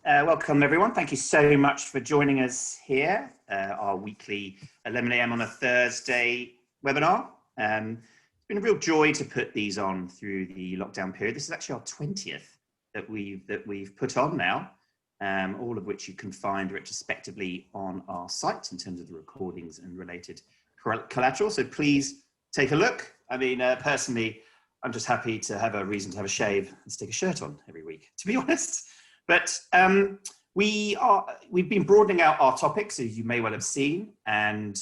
Welcome everyone. Thank you so much for joining us here, our weekly 11 a.m. on a Thursday webinar. It's been a real joy to put these on through the lockdown period. This is actually our 20th that we've put on now, all of which you can find retrospectively on our site in terms of the recordings and related collateral. So please take a look. I mean, personally, I'm just happy to have a reason to have a shave and stick a shirt on every week, to be honest. But we've been broadening out our topics, as you may well have seen, and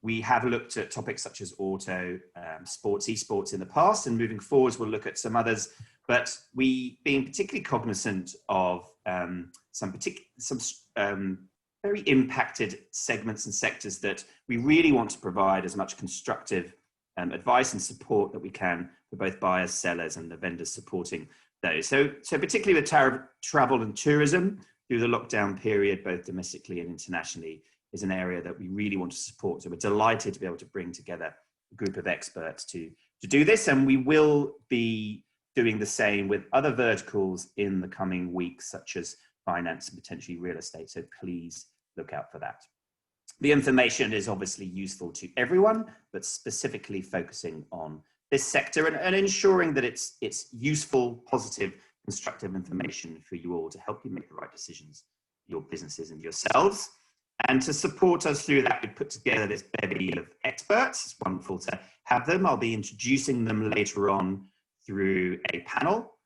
we have looked at topics such as auto, sports, esports in the past, and moving forwards we'll look at some others. But we being particularly cognizant of some very impacted segments and sectors that we really want to provide as much constructive advice and support that we can for both buyers, sellers, and the vendors supporting those. So particularly with travel and tourism through the lockdown period, both domestically and internationally, is an area that we really want to support. So we're delighted to be able to bring together a group of experts to do this, and we will be doing the same with other verticals in the coming weeks, such as finance and potentially real estate. So please look out for that. The information is obviously useful to everyone, but specifically focusing on this sector and ensuring that it's useful, positive, constructive information for you all to help you make the right decisions for your businesses and yourselves. And to support us through that, we put together this bevy of experts. It's wonderful to have them. I'll be introducing them later on through a panel.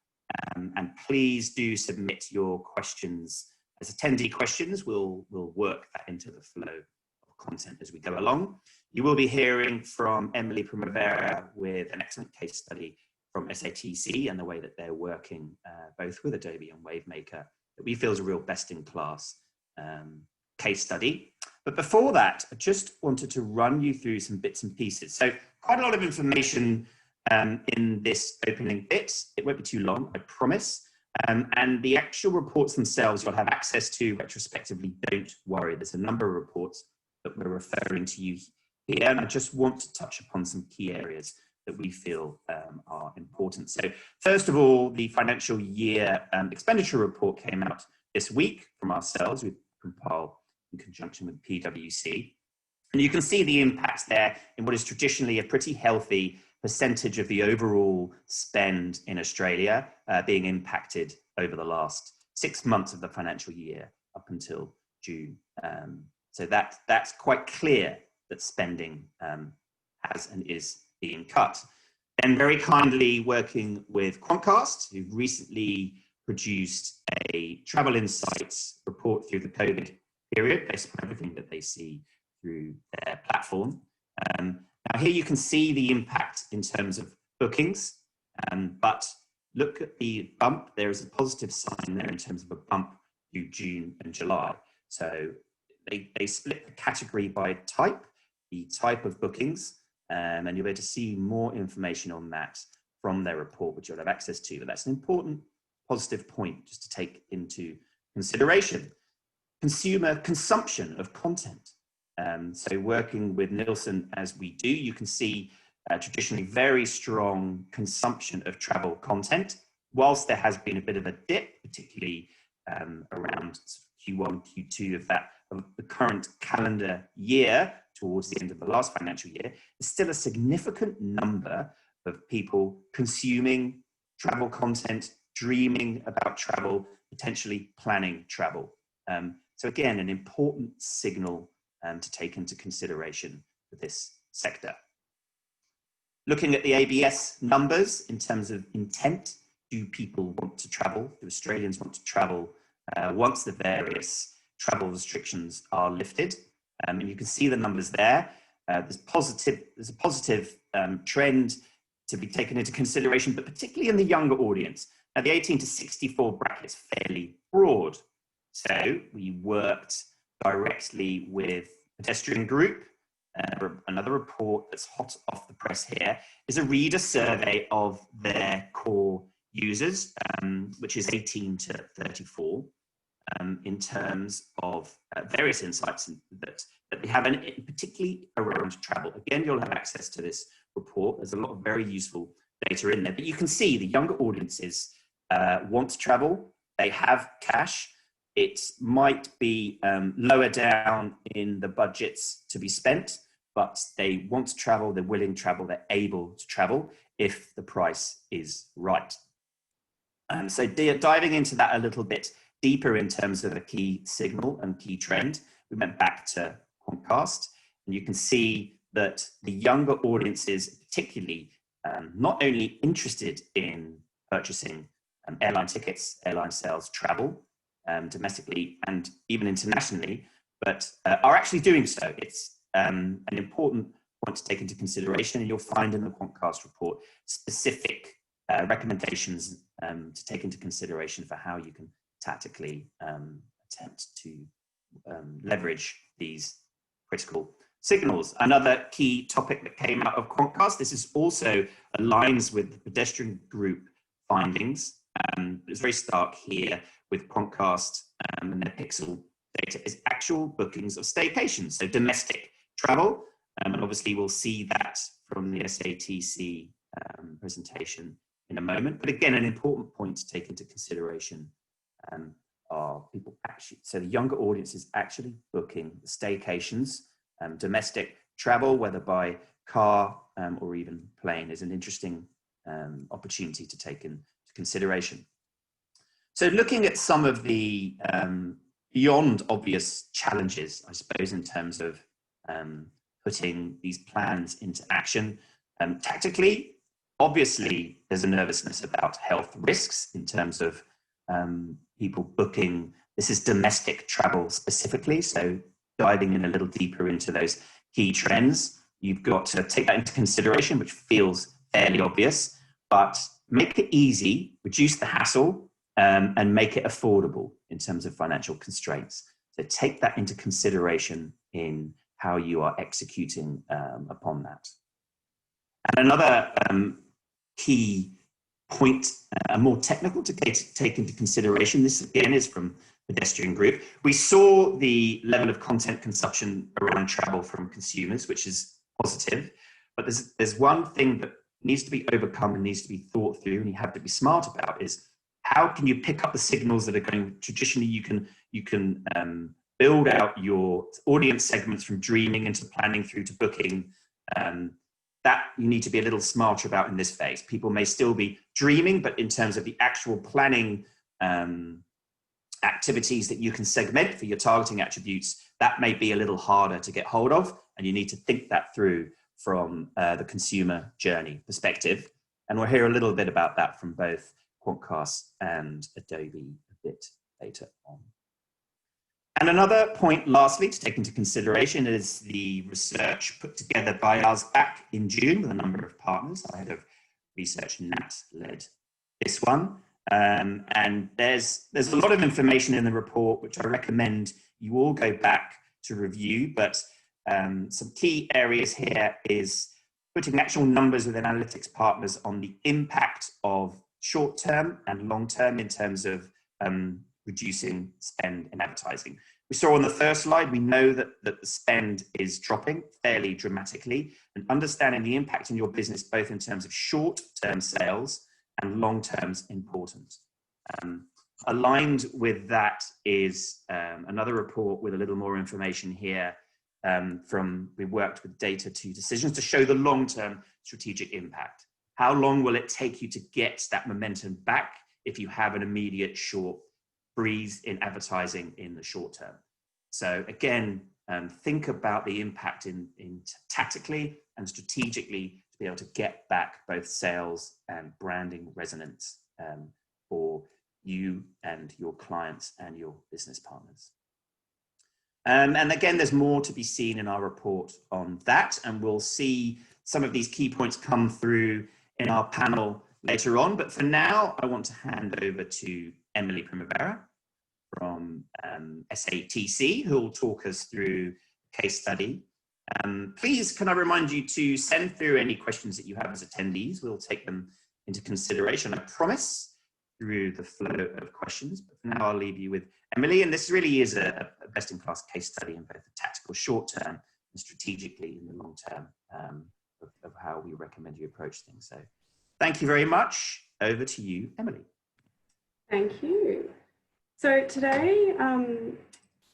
And please do submit your questions as attendee questions. We'll work that into the flow of content as we go along. You will be hearing from Emily Primavera with an excellent case study from SATC and the way that they're working both with Adobe and Wavemaker that we feel is a real best-in-class case study. But before that, I just wanted to run you through some bits and pieces. So quite a lot of information in this opening bit. It won't be too long, I promise. And the actual reports themselves you'll have access to retrospectively. Don't worry, there's a number of reports that we're referring to you here, and I just want to touch upon some key areas that we feel are important. So first of all, the financial year expenditure report came out this week from ourselves. We compiled in conjunction with PwC. And you can see the impacts there in what is traditionally a pretty healthy percentage of the overall spend in Australia being impacted over the last 6 months of the financial year up until June. So that's quite clear that spending has and is being cut. And very kindly working with Quantcast, who've recently produced a travel insights report through the COVID period based on everything that they see through their platform. Now here you can see the impact in terms of bookings, but look at the bump. There is a positive sign there in terms of a bump through June and July. So they split the category by type, the type of bookings, and you'll be able to see more information on that from their report, which you'll have access to. But that's an important positive point just to take into consideration. Consumer consumption of content. So working with Nielsen as we do, you can see traditionally very strong consumption of travel content. Whilst there has been a bit of a dip, particularly around Q1, Q2 of the current calendar year towards the end of the last financial year, there's still a significant number of people consuming travel content, dreaming about travel, potentially planning travel. So again, an important signal to take into consideration for this sector. Looking at the ABS numbers in terms of intent, do people want to travel? Do Australians want to travel once the various travel restrictions are lifted? And you can see the numbers there. There's a positive trend to be taken into consideration, but particularly in the younger audience. Now, the 18 to 64 bracket is fairly broad. So we worked directly with Pedestrian Group. Another report that's hot off the press here is a reader survey of their core users, which is 18 to 34, in terms of various insights that they have, and particularly around travel. Again, you'll have access to this report. There's a lot of very useful data in there, but you can see the younger audiences want to travel. They have cash. it might be lower down in the budgets to be spent, but they want to travel, they're willing to travel, they're able to travel if the price is right. So diving into that a little bit deeper in terms of a key signal and key trend, we went back to Quantcast, and you can see that the younger audiences, particularly not only interested in purchasing airline tickets, airline sales, travel, domestically and even internationally, but are actually doing so. It's an important point to take into consideration, and you'll find in the Quantcast report specific recommendations to take into consideration for how you can tactically attempt to leverage these critical signals. Another key topic that came out of Quantcast, this is also aligns with the pedestrian group findings. It's very stark here with Quantcast and their pixel data is actual bookings of staycations, so domestic travel. And obviously we'll see that from the SATC presentation in a moment. But again, an important point to take into consideration are people actually, so the younger audience is actually booking the staycations. Domestic travel, whether by car or even plane, is an interesting opportunity to take into consideration. So looking at some of the beyond obvious challenges, I suppose, in terms of putting these plans into action, tactically, obviously, there's a nervousness about health risks in terms of people booking. This is domestic travel specifically, so diving in a little deeper into those key trends, you've got to take that into consideration, which feels fairly obvious, but make it easy, reduce the hassle, and make it affordable in terms of financial constraints. So take that into consideration in how you are executing upon that. And another key point, more technical to take into consideration, this again is from pedestrian group. We saw the level of content consumption around travel from consumers, which is positive, but there's one thing that needs to be overcome and needs to be thought through, and you have to be smart about, is how can you pick up the signals that are going. Traditionally, you can build out your audience segments from dreaming into planning through to booking. That you need to be a little smarter about in this phase. People may still be dreaming, but in terms of the actual planning activities that you can segment for your targeting attributes, that may be a little harder to get hold of, and you need to think that through from the consumer journey perspective. And we'll hear a little bit about that from both Quantcast and Adobe a bit later on. And another point, lastly, to take into consideration is the research put together by us back in June with a number of partners. Our head of research, Nat, led this one. And there's a lot of information in the report, which I recommend you all go back to review. But some key areas here is putting actual numbers with analytics partners on the impact of short-term and long-term in terms of reducing spend in advertising. We saw on the first slide, we know that the spend is dropping fairly dramatically, and understanding the impact in your business, both in terms of short-term sales and long-term, is important. Aligned with that is another report with a little more information here we worked with data to decisions to show the long-term strategic impact. How long will it take you to get that momentum back if you have an immediate short freeze in advertising in the short term? So again, think about the impact in tactically and strategically to be able to get back both sales and branding resonance for you and your clients and your business partners. And again, there's more to be seen in our report on that, and we'll see some of these key points come through in our panel later on. But for now, I want to hand over to Emily Primavera from SATC, who will talk us through a case study. Please, can I remind you to send through any questions that you have as attendees? We'll take them into consideration, I promise, through the flow of questions. But for now, I'll leave you with Emily. And this really is a best-in-class case study in both the tactical short-term and strategically in the long-term of how we recommend you approach things. So thank you very much. Over to you, Emily. Thank you. So today,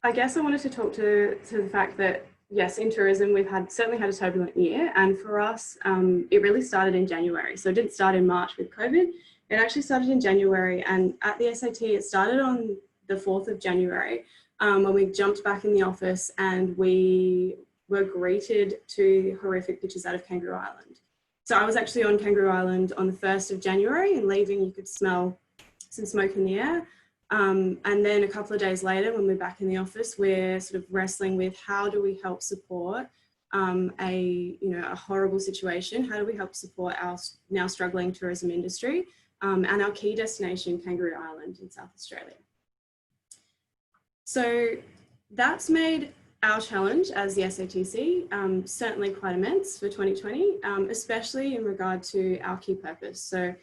I guess I wanted to talk to the fact that, yes, in tourism, we've certainly had a turbulent year. And for us, it really started in January. So it didn't start in March with COVID. It actually started in January. And at the SAT, it started on the 4th of January when we jumped back in the office and we were greeted to horrific pictures out of Kangaroo Island. So I was actually on Kangaroo Island on the 1st of January, and leaving, you could smell some smoke in the air. And then a couple of days later, when we're back in the office, we're sort of wrestling with how do we help support a horrible situation? How do we help support our now struggling tourism industry and our key destination, Kangaroo Island in South Australia? So that's made our challenge as the SATC certainly quite immense for 2020, especially in regard to our key purpose. So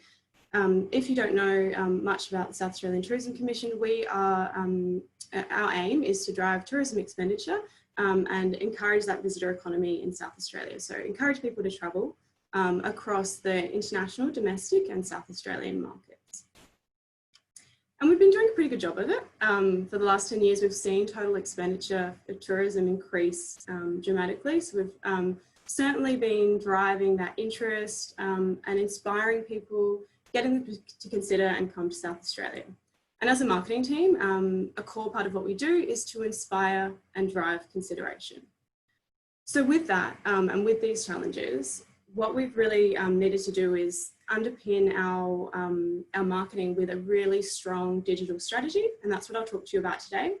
if you don't know much about the South Australian Tourism Commission, our aim is to drive tourism expenditure and encourage that visitor economy in South Australia. So encourage people to travel across the international, domestic and South Australian markets. And we've been doing a pretty good job of it. For the last 10 years, we've seen total expenditure for tourism increase dramatically. So we've certainly been driving that interest and inspiring people, getting them to consider and come to South Australia. And as a marketing team, a core part of what we do is to inspire and drive consideration. So with that, and with these challenges, what we've really needed to do is underpin our marketing with a really strong digital strategy. And that's what I'll talk to you about today,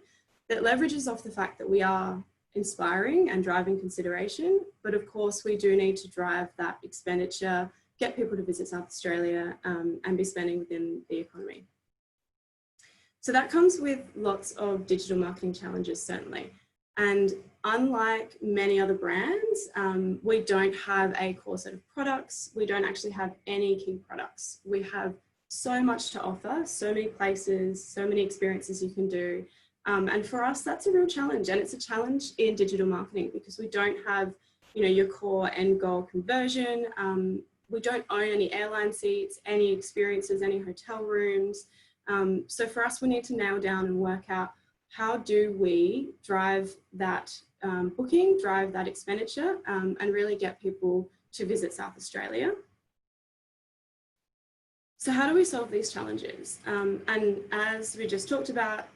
that leverages off the fact that we are inspiring and driving consideration. But of course, we do need to drive that expenditure, get people to visit South Australia and be spending within the economy. So that comes with lots of digital marketing challenges, certainly. And unlike many other brands, we don't have a core set of products. We don't actually have any key products. We have so much to offer, so many places, so many experiences you can do. And for us, that's a real challenge. And it's a challenge in digital marketing because we don't have, your core end goal conversion. We don't own any airline seats, any experiences, any hotel rooms. So for us, we need to nail down and work out how do we drive that booking, drive that expenditure, and really get people to visit South Australia. So how do we solve these challenges? And as we just talked about,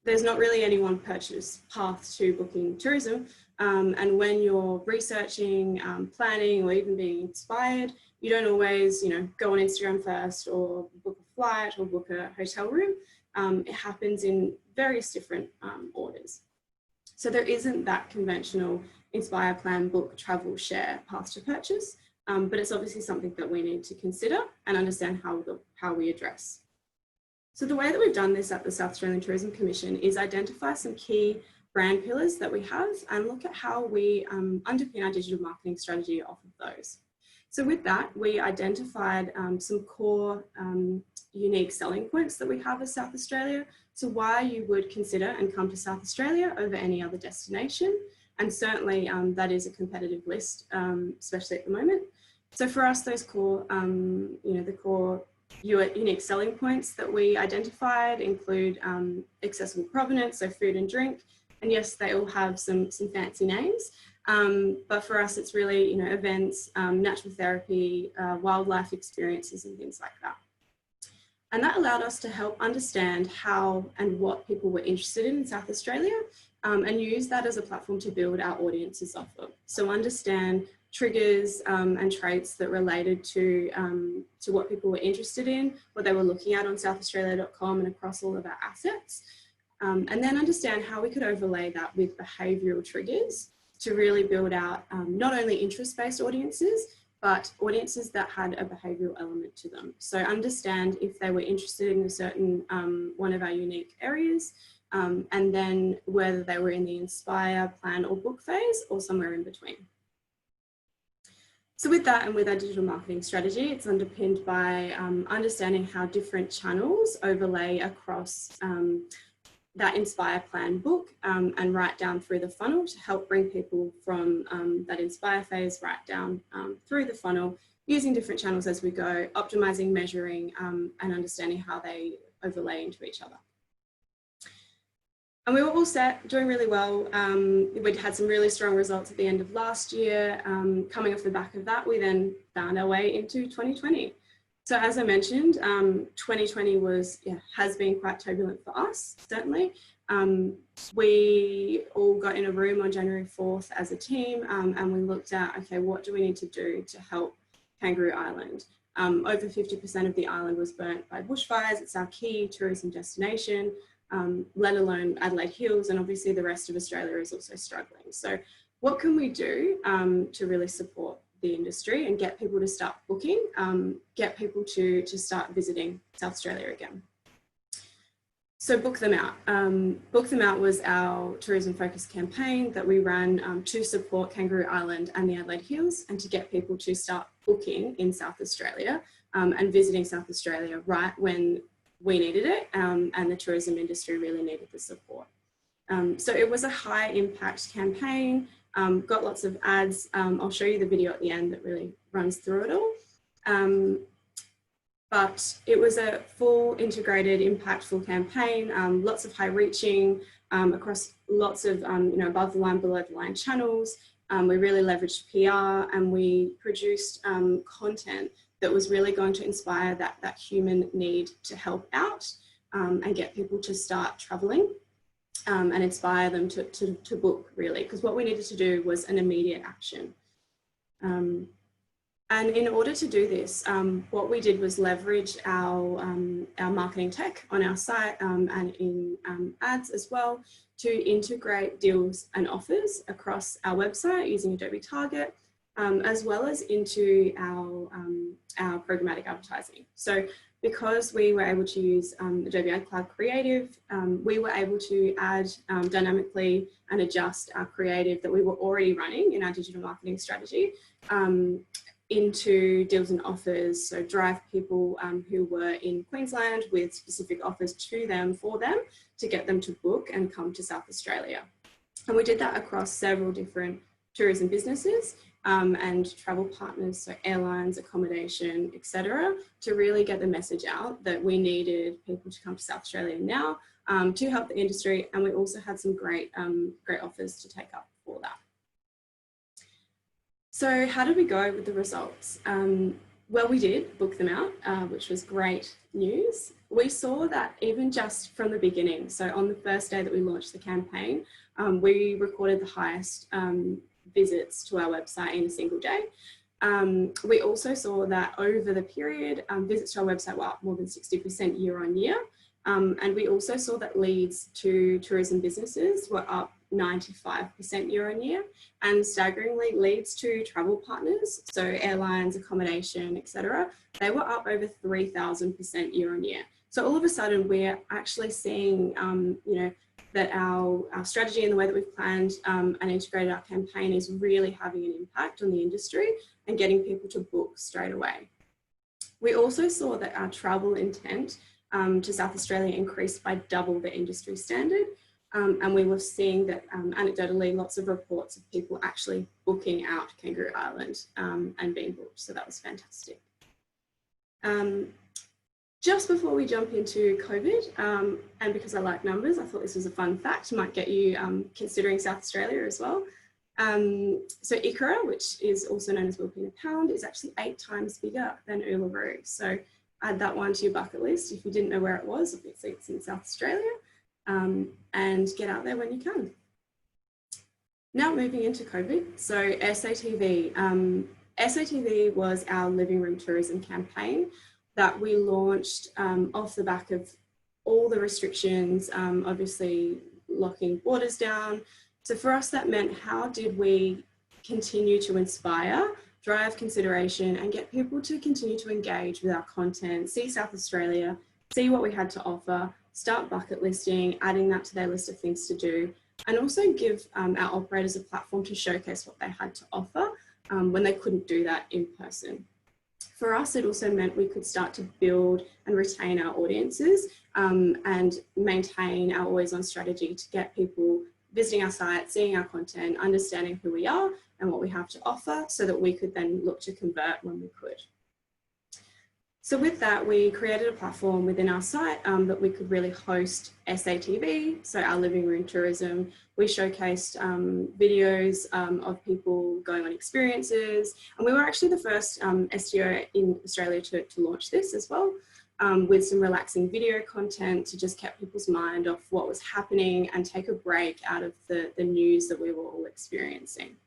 there's not really any one purchase path to booking tourism. And when you're researching, planning, or even being inspired, you don't always, go on Instagram first or book a flight or book a hotel room. It happens in various different orders. So there isn't that conventional inspire, plan, book, travel, share path to purchase, but it's obviously something that we need to consider and understand how we address. So the way that we've done this at the South Australian Tourism Commission is identify some key brand pillars that we have and look at how we underpin our digital marketing strategy off of those. So with that, we identified some core unique selling points that we have as South Australia. So why you would consider and come to South Australia over any other destination. And certainly that is a competitive list, especially at the moment. So for us, those core, the core unique selling points that we identified include accessible provenance, so food and drink. And yes, they all have some fancy names. But for us, it's really, events, natural therapy, wildlife experiences and things like that. And that allowed us to help understand how and what people were interested in South Australia and use that as a platform to build our audiences off of. So understand triggers and traits that related to what people were interested in, what they were looking at on southaustralia.com and across all of our assets. And then understand how we could overlay that with behavioural triggers to really build out not only interest-based audiences, but audiences that had a behavioural element to them. So understand if they were interested in a certain one of our unique areas, and then whether they were in the inspire, plan or book phase or somewhere in between. So with that and with our digital marketing strategy, it's underpinned by understanding how different channels overlay across that inspire, plan, book and right down through the funnel to help bring people from that inspire phase right down through the funnel, using different channels as we go, optimizing, measuring and understanding how they overlay into each other. And we were all set, doing really well. We'd had some really strong results at the end of last year. Coming off the back of that, we then found our way into 2020. So as I mentioned, 2020 has been quite turbulent for us, certainly. We all got in a room on January 4th as a team, and we looked at, okay, what do we need to do to help Kangaroo Island? Over 50% of the island was burnt by bushfires. It's our key tourism destination, let alone Adelaide Hills, and obviously the rest of Australia is also struggling. So what can we do to really support the industry and get people to start booking, get people to start visiting South Australia again? So Book Them Out. Book Them Out was our tourism focused campaign that we ran to support Kangaroo Island and the Adelaide Hills, and to get people to start booking in South Australia and visiting South Australia right when we needed it, and the tourism industry really needed the support. So it was a high impact campaign, got lots of ads. I'll show you the video at the end that really runs through it all. But it was a full integrated, impactful campaign, lots of high reaching across lots of above the line, below the line channels. We really leveraged PR, and we produced content that was really going to inspire that human need to help out and get people to start traveling and inspire them to book, really, because what we needed to do was an immediate action. And in order to do this, what we did was leverage our marketing tech on our site and in ads as well, to integrate deals and offers across our website using Adobe Target, as well as into our programmatic advertising. So because we were able to use Adobe Ad Cloud Creative, we were able to add dynamically and adjust our creative that we were already running in our digital marketing strategy into deals and offers. So drive people who were in Queensland with specific offers to them, for them, to get them to book and come to South Australia. And we did that across several different tourism businesses and travel partners, so airlines, accommodation, etc., to really get the message out that we needed people to come to South Australia now to help the industry. And we also had some great offers to take up for that. So how did we go with the results? Well, we did book them out, which was great news. We saw that even just from the beginning, so on the first day that we launched the campaign, we recorded the highest visits to our website in a single day. We also saw that over the period, visits to our website were up more than 60% year on year. And we also saw that leads to tourism businesses were up 95% year on year, and staggeringly leads to travel partners, so airlines, accommodation, etc., they were up over 3,000% year on year. So all of a sudden we're actually seeing that our strategy and the way that we've planned and integrated our campaign is really having an impact on the industry and getting people to book straight away. We also saw that our travel intent to South Australia increased by double the industry standard. And we were seeing that anecdotally, lots of reports of people actually booking out Kangaroo Island and being booked. So that was fantastic. Just before we jump into COVID, and because I like numbers, I thought this was a fun fact, might get you considering South Australia as well. So Ikara, which is also known as Wilpena Pound, is actually 8 times bigger than Uluru. So add that one to your bucket list if you didn't know where it was. Obviously it's in South Australia. And get out there when you can. Now moving into COVID, so SATV. SATV was our living room tourism campaign that we launched off the back of all the restrictions, obviously locking borders down. So for us that meant, how did we continue to inspire, drive consideration, and get people to continue to engage with our content, see South Australia, see what we had to offer, start bucket listing, adding that to their list of things to do, and also give our operators a platform to showcase what they had to offer when they couldn't do that in person. For us, it also meant we could start to build and retain our audiences and maintain our always on strategy to get people visiting our site, seeing our content, understanding who we are and what we have to offer, so that we could then look to convert when we could. So with that, we created a platform within our site that we could really host SATV, so our living room tourism. We showcased videos of people going on experiences, and we were actually the first STO in Australia to launch this as well, with some relaxing video content to just keep people's mind off what was happening and take a break out of the news that we were all experiencing.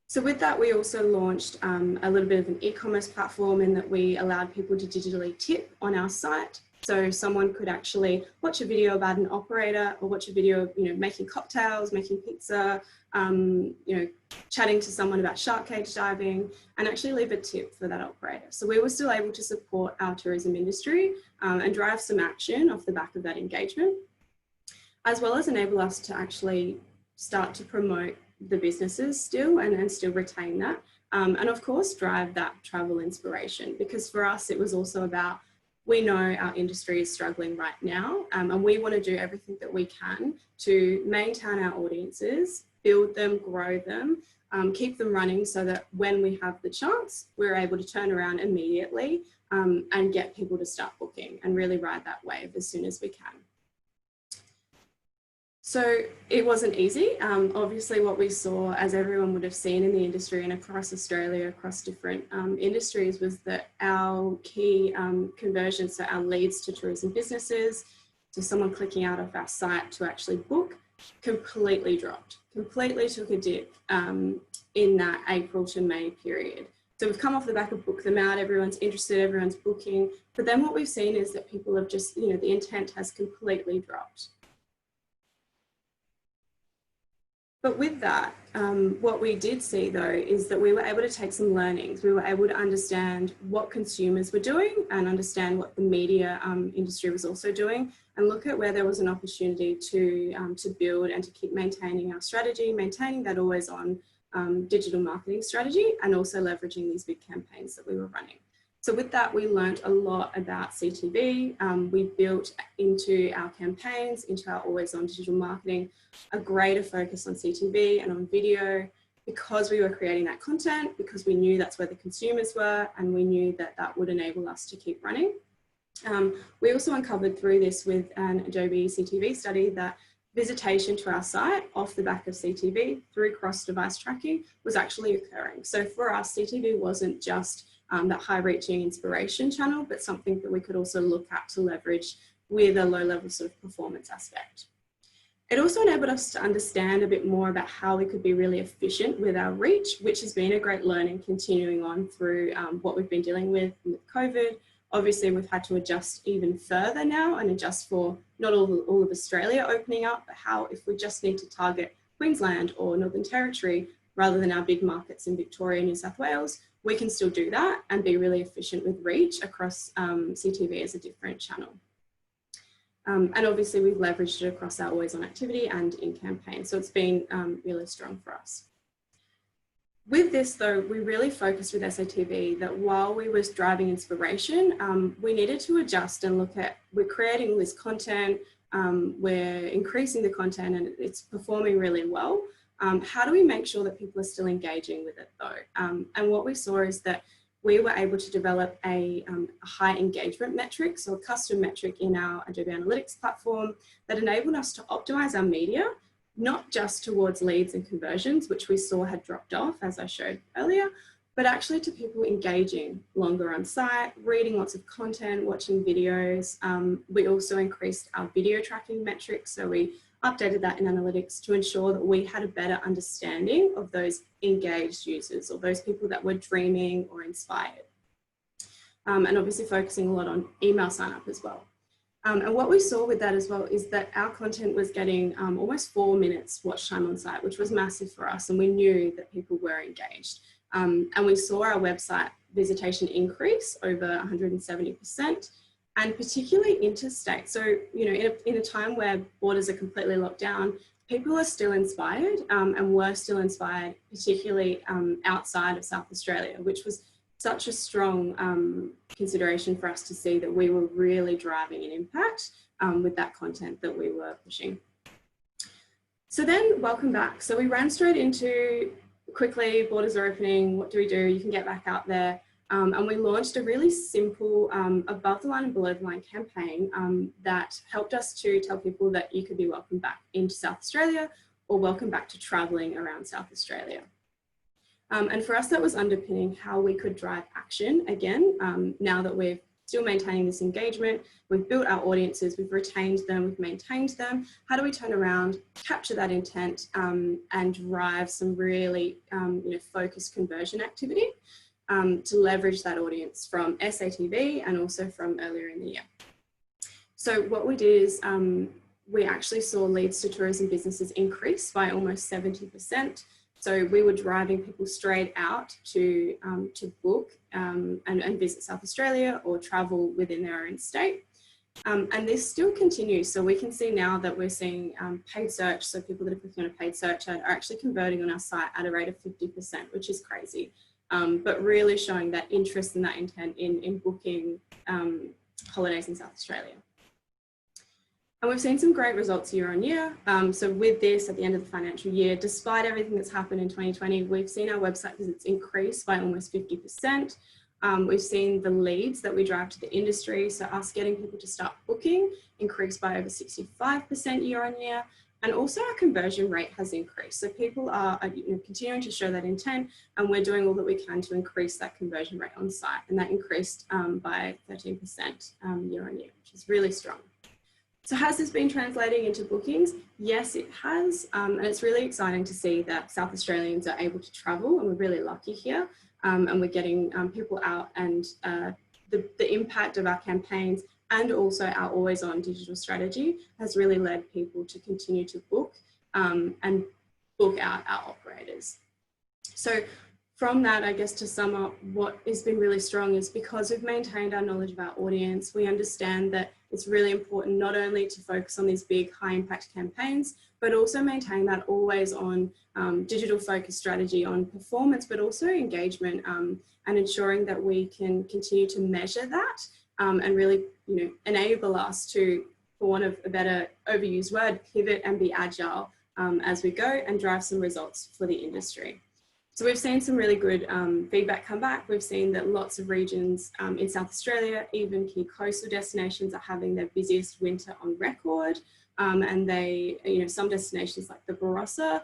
So with that, we also launched a little bit of an e-commerce platform in that we allowed people to digitally tip on our site. So someone could actually watch a video about an operator or watch a video of, making cocktails, making pizza, chatting to someone about shark cage diving, and actually leave a tip for that operator. So we were still able to support our tourism industry and drive some action off the back of that engagement, as well as enable us to actually start to promote the businesses still and still retain that. And of course, drive that travel inspiration, because for us, it was also about, we know our industry is struggling right now, and we want to do everything that we can to maintain our audiences, build them, grow them, keep them running so that when we have the chance, we're able to turn around immediately and get people to start booking and really ride that wave as soon as we can. So it wasn't easy. Obviously what we saw, as everyone would have seen in the industry and across Australia, across different industries, was that our key conversions, so our leads to tourism businesses, so someone clicking out of our site to actually book, completely dropped, completely took a dip in that April to May period. So we've come off the back of book them out, everyone's interested, everyone's booking, but then what we've seen is that people have just, the intent has completely dropped. But with that, what we did see though, is that we were able to take some learnings. We were able to understand what consumers were doing and understand what the media industry was also doing, and look at where there was an opportunity to build and to keep maintaining our strategy, maintaining that always on digital marketing strategy, and also leveraging these big campaigns that we were running. So with that, we learned a lot about CTV. We built into our campaigns, into our always on digital marketing, a greater focus on CTV and on video, because we were creating that content, because we knew that's where the consumers were, and we knew that that would enable us to keep running. We also uncovered through this with an Adobe CTV study that visitation to our site off the back of CTV through cross-device tracking was actually occurring. So for us, CTV wasn't just that high-reaching inspiration channel, but something that we could also look at to leverage with a low-level sort of performance aspect. It also enabled us to understand a bit more about how we could be really efficient with our reach, which has been a great learning continuing on through what we've been dealing with COVID. Obviously, we've had to adjust even further now and adjust for not all of Australia opening up, but how if we just need to target Queensland or Northern Territory rather than our big markets in Victoria and New South Wales, we can still do that and be really efficient with reach across CTV as a different channel. And obviously we've leveraged it across our always on activity and in campaign. So it's been really strong for us. With this though, we really focused with SATV that while we was driving inspiration, we needed to adjust and look at, we're creating all this content, we're increasing the content and it's performing really well. How do we make sure that people are still engaging with it though? And what we saw is that we were able to develop a high engagement metric, so a custom metric in our Adobe Analytics platform that enabled us to optimize our media, not just towards leads and conversions, which we saw had dropped off, as I showed earlier, but actually to people engaging longer on site, reading lots of content, watching videos. We also increased our video tracking metrics, so we updated that in analytics to ensure that we had a better understanding of those engaged users or those people that were dreaming or inspired. And obviously focusing a lot on email sign up as well. And what we saw with that as well is that our content was getting almost 4 minutes watch time on site, which was massive for us. And we knew that people were engaged. And we saw our website visitation increase over 170%. And particularly interstate. So, in a time where borders are completely locked down, people are still inspired and were still inspired, particularly outside of South Australia, which was such a strong consideration for us to see that we were really driving an impact with that content that we were pushing. So then, welcome back. So we ran straight into quickly, borders are opening, what do we do? You can get back out there. And we launched a really simple above the line and below the line campaign that helped us to tell people that you could be welcome back into South Australia or welcome back to traveling around South Australia. And for us, that was underpinning how we could drive action again, now that we're still maintaining this engagement, we've built our audiences, we've retained them, we've maintained them. How do we turn around, capture that intent and drive some really focused conversion activity to leverage that audience from SATV and also from earlier in the year. So what we did is we actually saw leads to tourism businesses increase by almost 70%. So we were driving people straight out to book and visit South Australia or travel within their own state. And this still continues. So we can see now that we're seeing paid search. So people that are clicking on a paid search ad are actually converting on our site at a rate of 50%, which is crazy. But really showing that interest and that intent in booking holidays in South Australia. And we've seen some great results year on year. So with this, at the end of the financial year, despite everything that's happened in 2020, we've seen our website visits increase by almost 50%. We've seen the leads that we drive to the industry, so us getting people to start booking, increase by over 65% year on year. And also our conversion rate has increased. So people are continuing to show that intent, and we're doing all that we can to increase that conversion rate on site. And that increased by 13% year on year, which is really strong. So has this been translating into bookings? Yes, it has. And it's really exciting to see that South Australians are able to travel, and we're really lucky here. And we're getting people out, and the impact of our campaigns and also our always on digital strategy has really led people to continue to book and book out our operators. So from that, I guess to sum up, what has been really strong is because we've maintained our knowledge of our audience, we understand that it's really important not only to focus on these big high impact campaigns, but also maintain that always on digital focused strategy on performance, but also engagement and ensuring that we can continue to measure that and really enable us to, for want of a better overused word, pivot and be agile as we go and drive some results for the industry. So we've seen some really good feedback come back. We've seen that lots of regions in South Australia, even key coastal destinations, are having their busiest winter on record. And they, some destinations like the Barossa,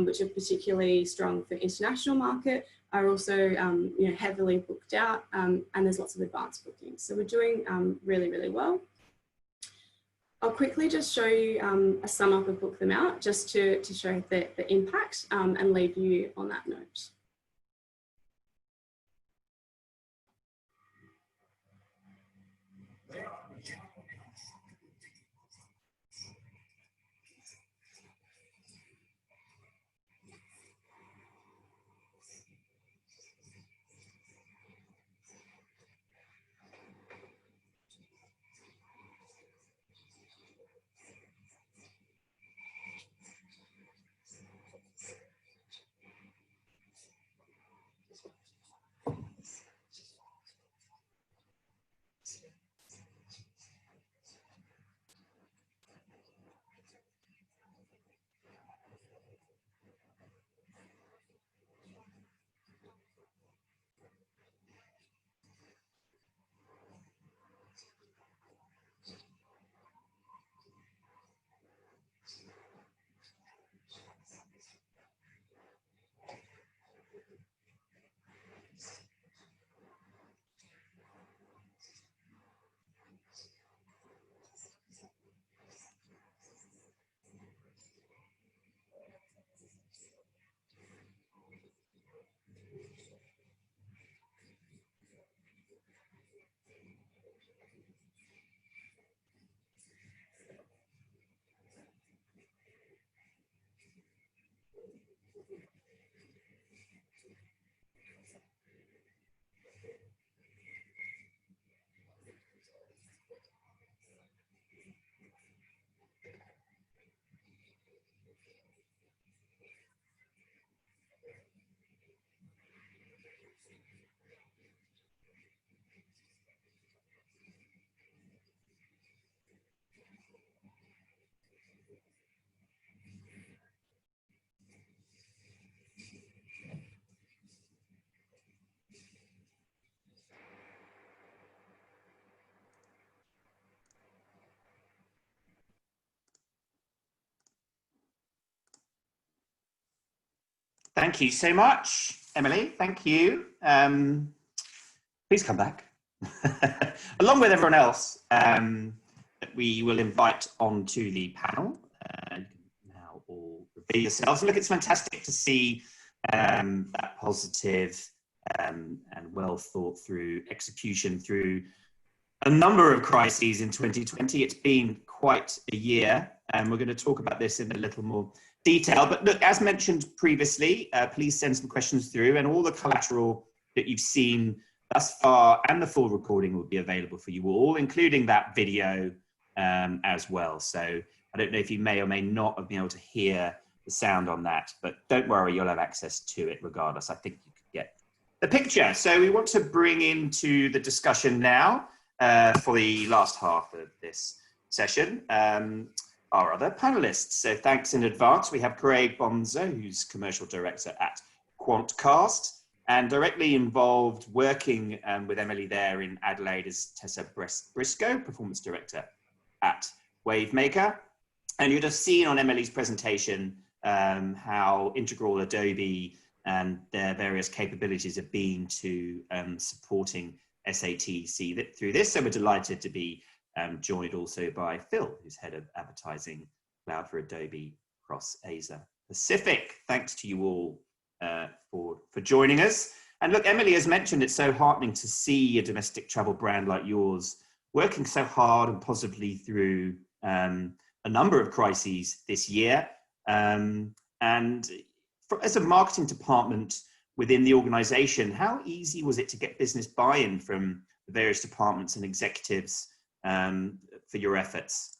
which are particularly strong for international market, are also heavily booked out, and there's lots of advanced bookings. So we're doing really, really well. I'll quickly just show you a sum up of Book Them Out, just to show the impact and leave you on that note. Thank you so much, Emily. Thank you. Please come back. Along with everyone else, we will invite onto the panel. You can now all reveal yourselves. And look, it's fantastic to see that positive and well thought through execution through a number of crises in 2020. It's been quite a year, and we're going to talk about this in a little more detail. But look, as mentioned previously, please send some questions through, and all the collateral that you've seen thus far and the full recording will be available for you all, including that video as well. So I don't know if you may or may not have been able to hear the sound on that, but don't worry, you'll have access to it regardless. I think you could get the picture. So we want to bring into the discussion now for the last half of this session our other panelists. So thanks in advance. We have Craig Bonser, who's Commercial Director at Quantcast, and directly involved working with Emily there in Adelaide is Tessa Briscoe, Performance Director at Wavemaker. And you'd have seen on Emily's presentation how integral Adobe and their various capabilities have been to supporting SATC through this. So we're delighted to be joined also by Phil, who's Head of Advertising Cloud for Adobe across Asia Pacific. Thanks to you all for joining us. And look, Emily has mentioned it's so heartening to see a domestic travel brand like yours working so hard and positively through a number of crises this year. And as a marketing department within the organization, how easy was it to get business buy-in from the various departments and executives for your efforts?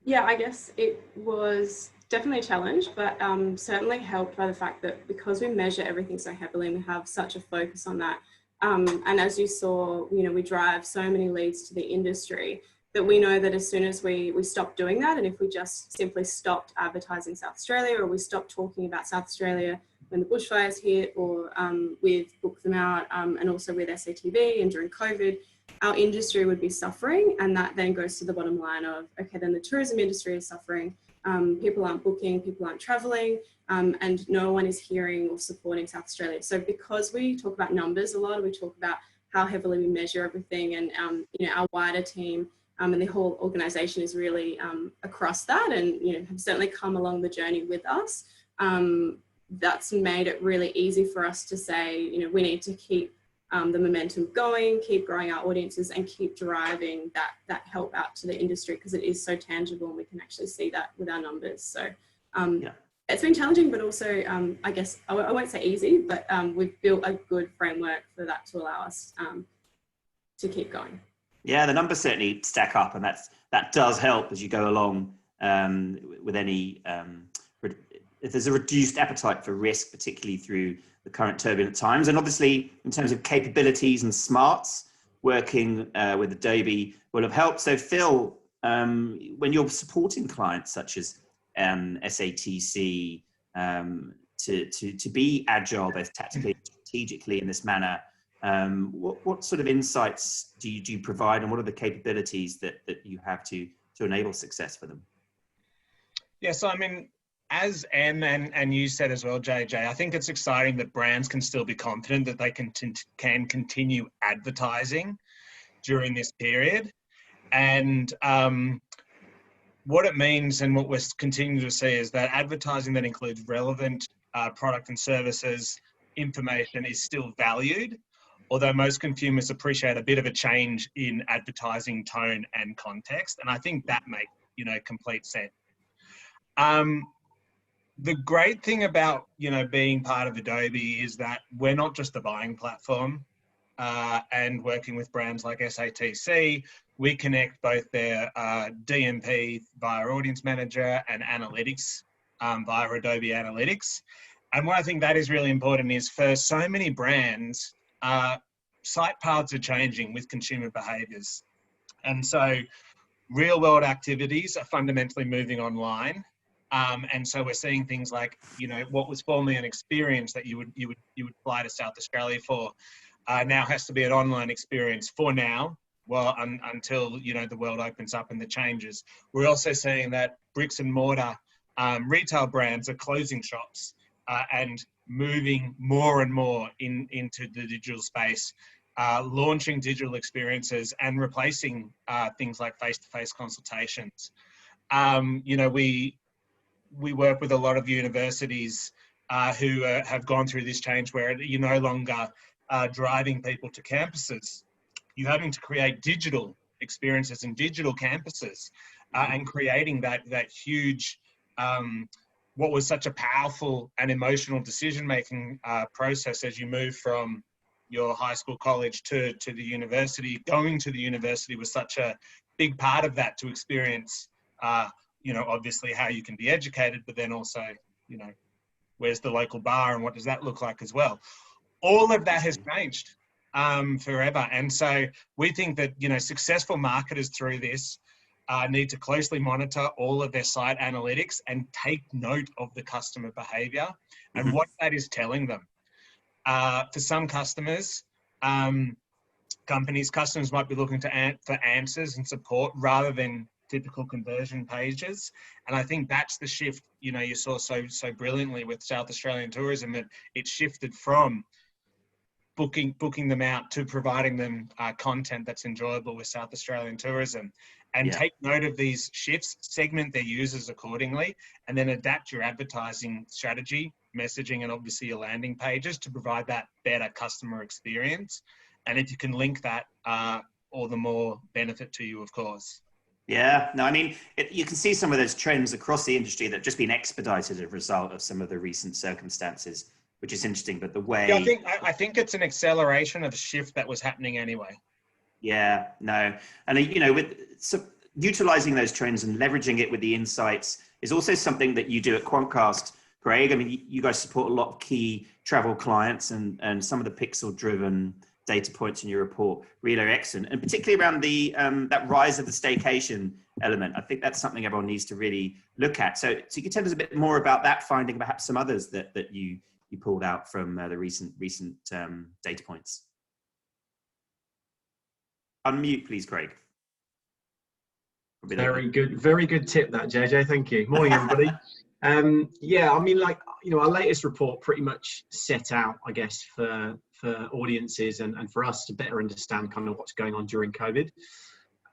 Yeah, I guess it was definitely a challenge, but certainly helped by the fact that because we measure everything so heavily and we have such a focus on that, and as you saw, we drive so many leads to the industry that we know that as soon as we stop doing that, and if we just simply stopped advertising South Australia, or we stopped talking about South Australia when the bushfires hit, or with Book Them Out, and also with SATV and during COVID, our industry would be suffering. And that then goes to the bottom line of, okay, then the tourism industry is suffering. People aren't booking, people aren't traveling, and no one is hearing or supporting South Australia. So because we talk about numbers a lot, we talk about how heavily we measure everything, and our wider team and the whole organization is really across that, and have certainly come along the journey with us. That's made it really easy for us to say, we need to keep the momentum going, keep growing our audiences, and keep driving that help out to the industry, because it is so tangible and we can actually see that with our numbers. So it's been challenging, but also I guess I won't say easy, but we've built a good framework for that to allow us to keep going. Yeah, the numbers certainly stack up, and that does help as you go along with any, if there's a reduced appetite for risk, particularly through the current turbulent times. And obviously, in terms of capabilities and smarts, working with Adobe will have helped. So Phil, when you're supporting clients such as SATC to be agile, both tactically and strategically in this manner, what sort of insights do you provide, and what are the capabilities that you have to enable success for them? Yeah, so I mean, as Em and you said as well, JJ, I think it's exciting that brands can still be confident that they can continue advertising during this period. And what it means, and what we're continuing to see, is that advertising that includes relevant product and services information is still valued, although most consumers appreciate a bit of a change in advertising tone and context. And I think that makes, complete sense. The great thing about, being part of Adobe is that we're not just a buying platform, and working with brands like SATC, we connect both their DMP via Audience Manager and analytics via Adobe Analytics. And what I think that is really important is, for so many brands, site paths are changing with consumer behaviors. And so real world activities are fundamentally moving online. And so we're seeing things like, what was formerly an experience that you would fly to South Australia for, now has to be an online experience for now, until, the world opens up and the changes. We're also seeing that bricks and mortar retail brands are closing shops and moving more and more into the digital space, launching digital experiences and replacing things like face-to-face consultations. You know, we work with a lot of universities who have gone through this change where you're no longer driving people to campuses. You're having to create digital experiences and digital campuses and creating that huge, what was such a powerful and emotional decision-making process as you move from your high school, college to the university. Going to the university was such a big part of that, to experience, you know, obviously how you can be educated, but then also, you know, where's the local bar and what does that look like as well? All of that has changed forever. And so we think that, you know, successful marketers through this need to closely monitor all of their site analytics and take note of the customer behavior and what that is telling them. For some customers, customers might be looking for answers and support rather than typical conversion pages. And I think that's the shift, you know, you saw so brilliantly with South Australian Tourism, that it shifted from booking them out to providing them content that's enjoyable with South Australian Tourism. And take note of these shifts, segment their users accordingly, and then adapt your advertising strategy, messaging, and obviously your landing pages to provide that better customer experience. And if you can link that, all the more benefit to you, of course. Yeah, no, I mean, you can see some of those trends across the industry that have just been expedited as a result of some of the recent circumstances, which is interesting. But the way... Yeah, I think it's an acceleration of a shift that was happening anyway. Yeah, no. And, you know, utilizing those trends and leveraging it with the insights is also something that you do at Quantcast, Greg. I mean, you guys support a lot of key travel clients, and some of the pixel-driven data points in your report really are excellent, and particularly around the that rise of the staycation element. I think that's something everyone needs to really look at. So you can tell us a bit more about that finding, perhaps some others that you pulled out from the recent data points. Unmute, please, Craig. Very good tip, that, JJ. Thank you. Morning, everybody. Yeah, I mean, like, you know, our latest report pretty much set out, I guess, for audiences and for us to better understand kind of what's going on during COVID.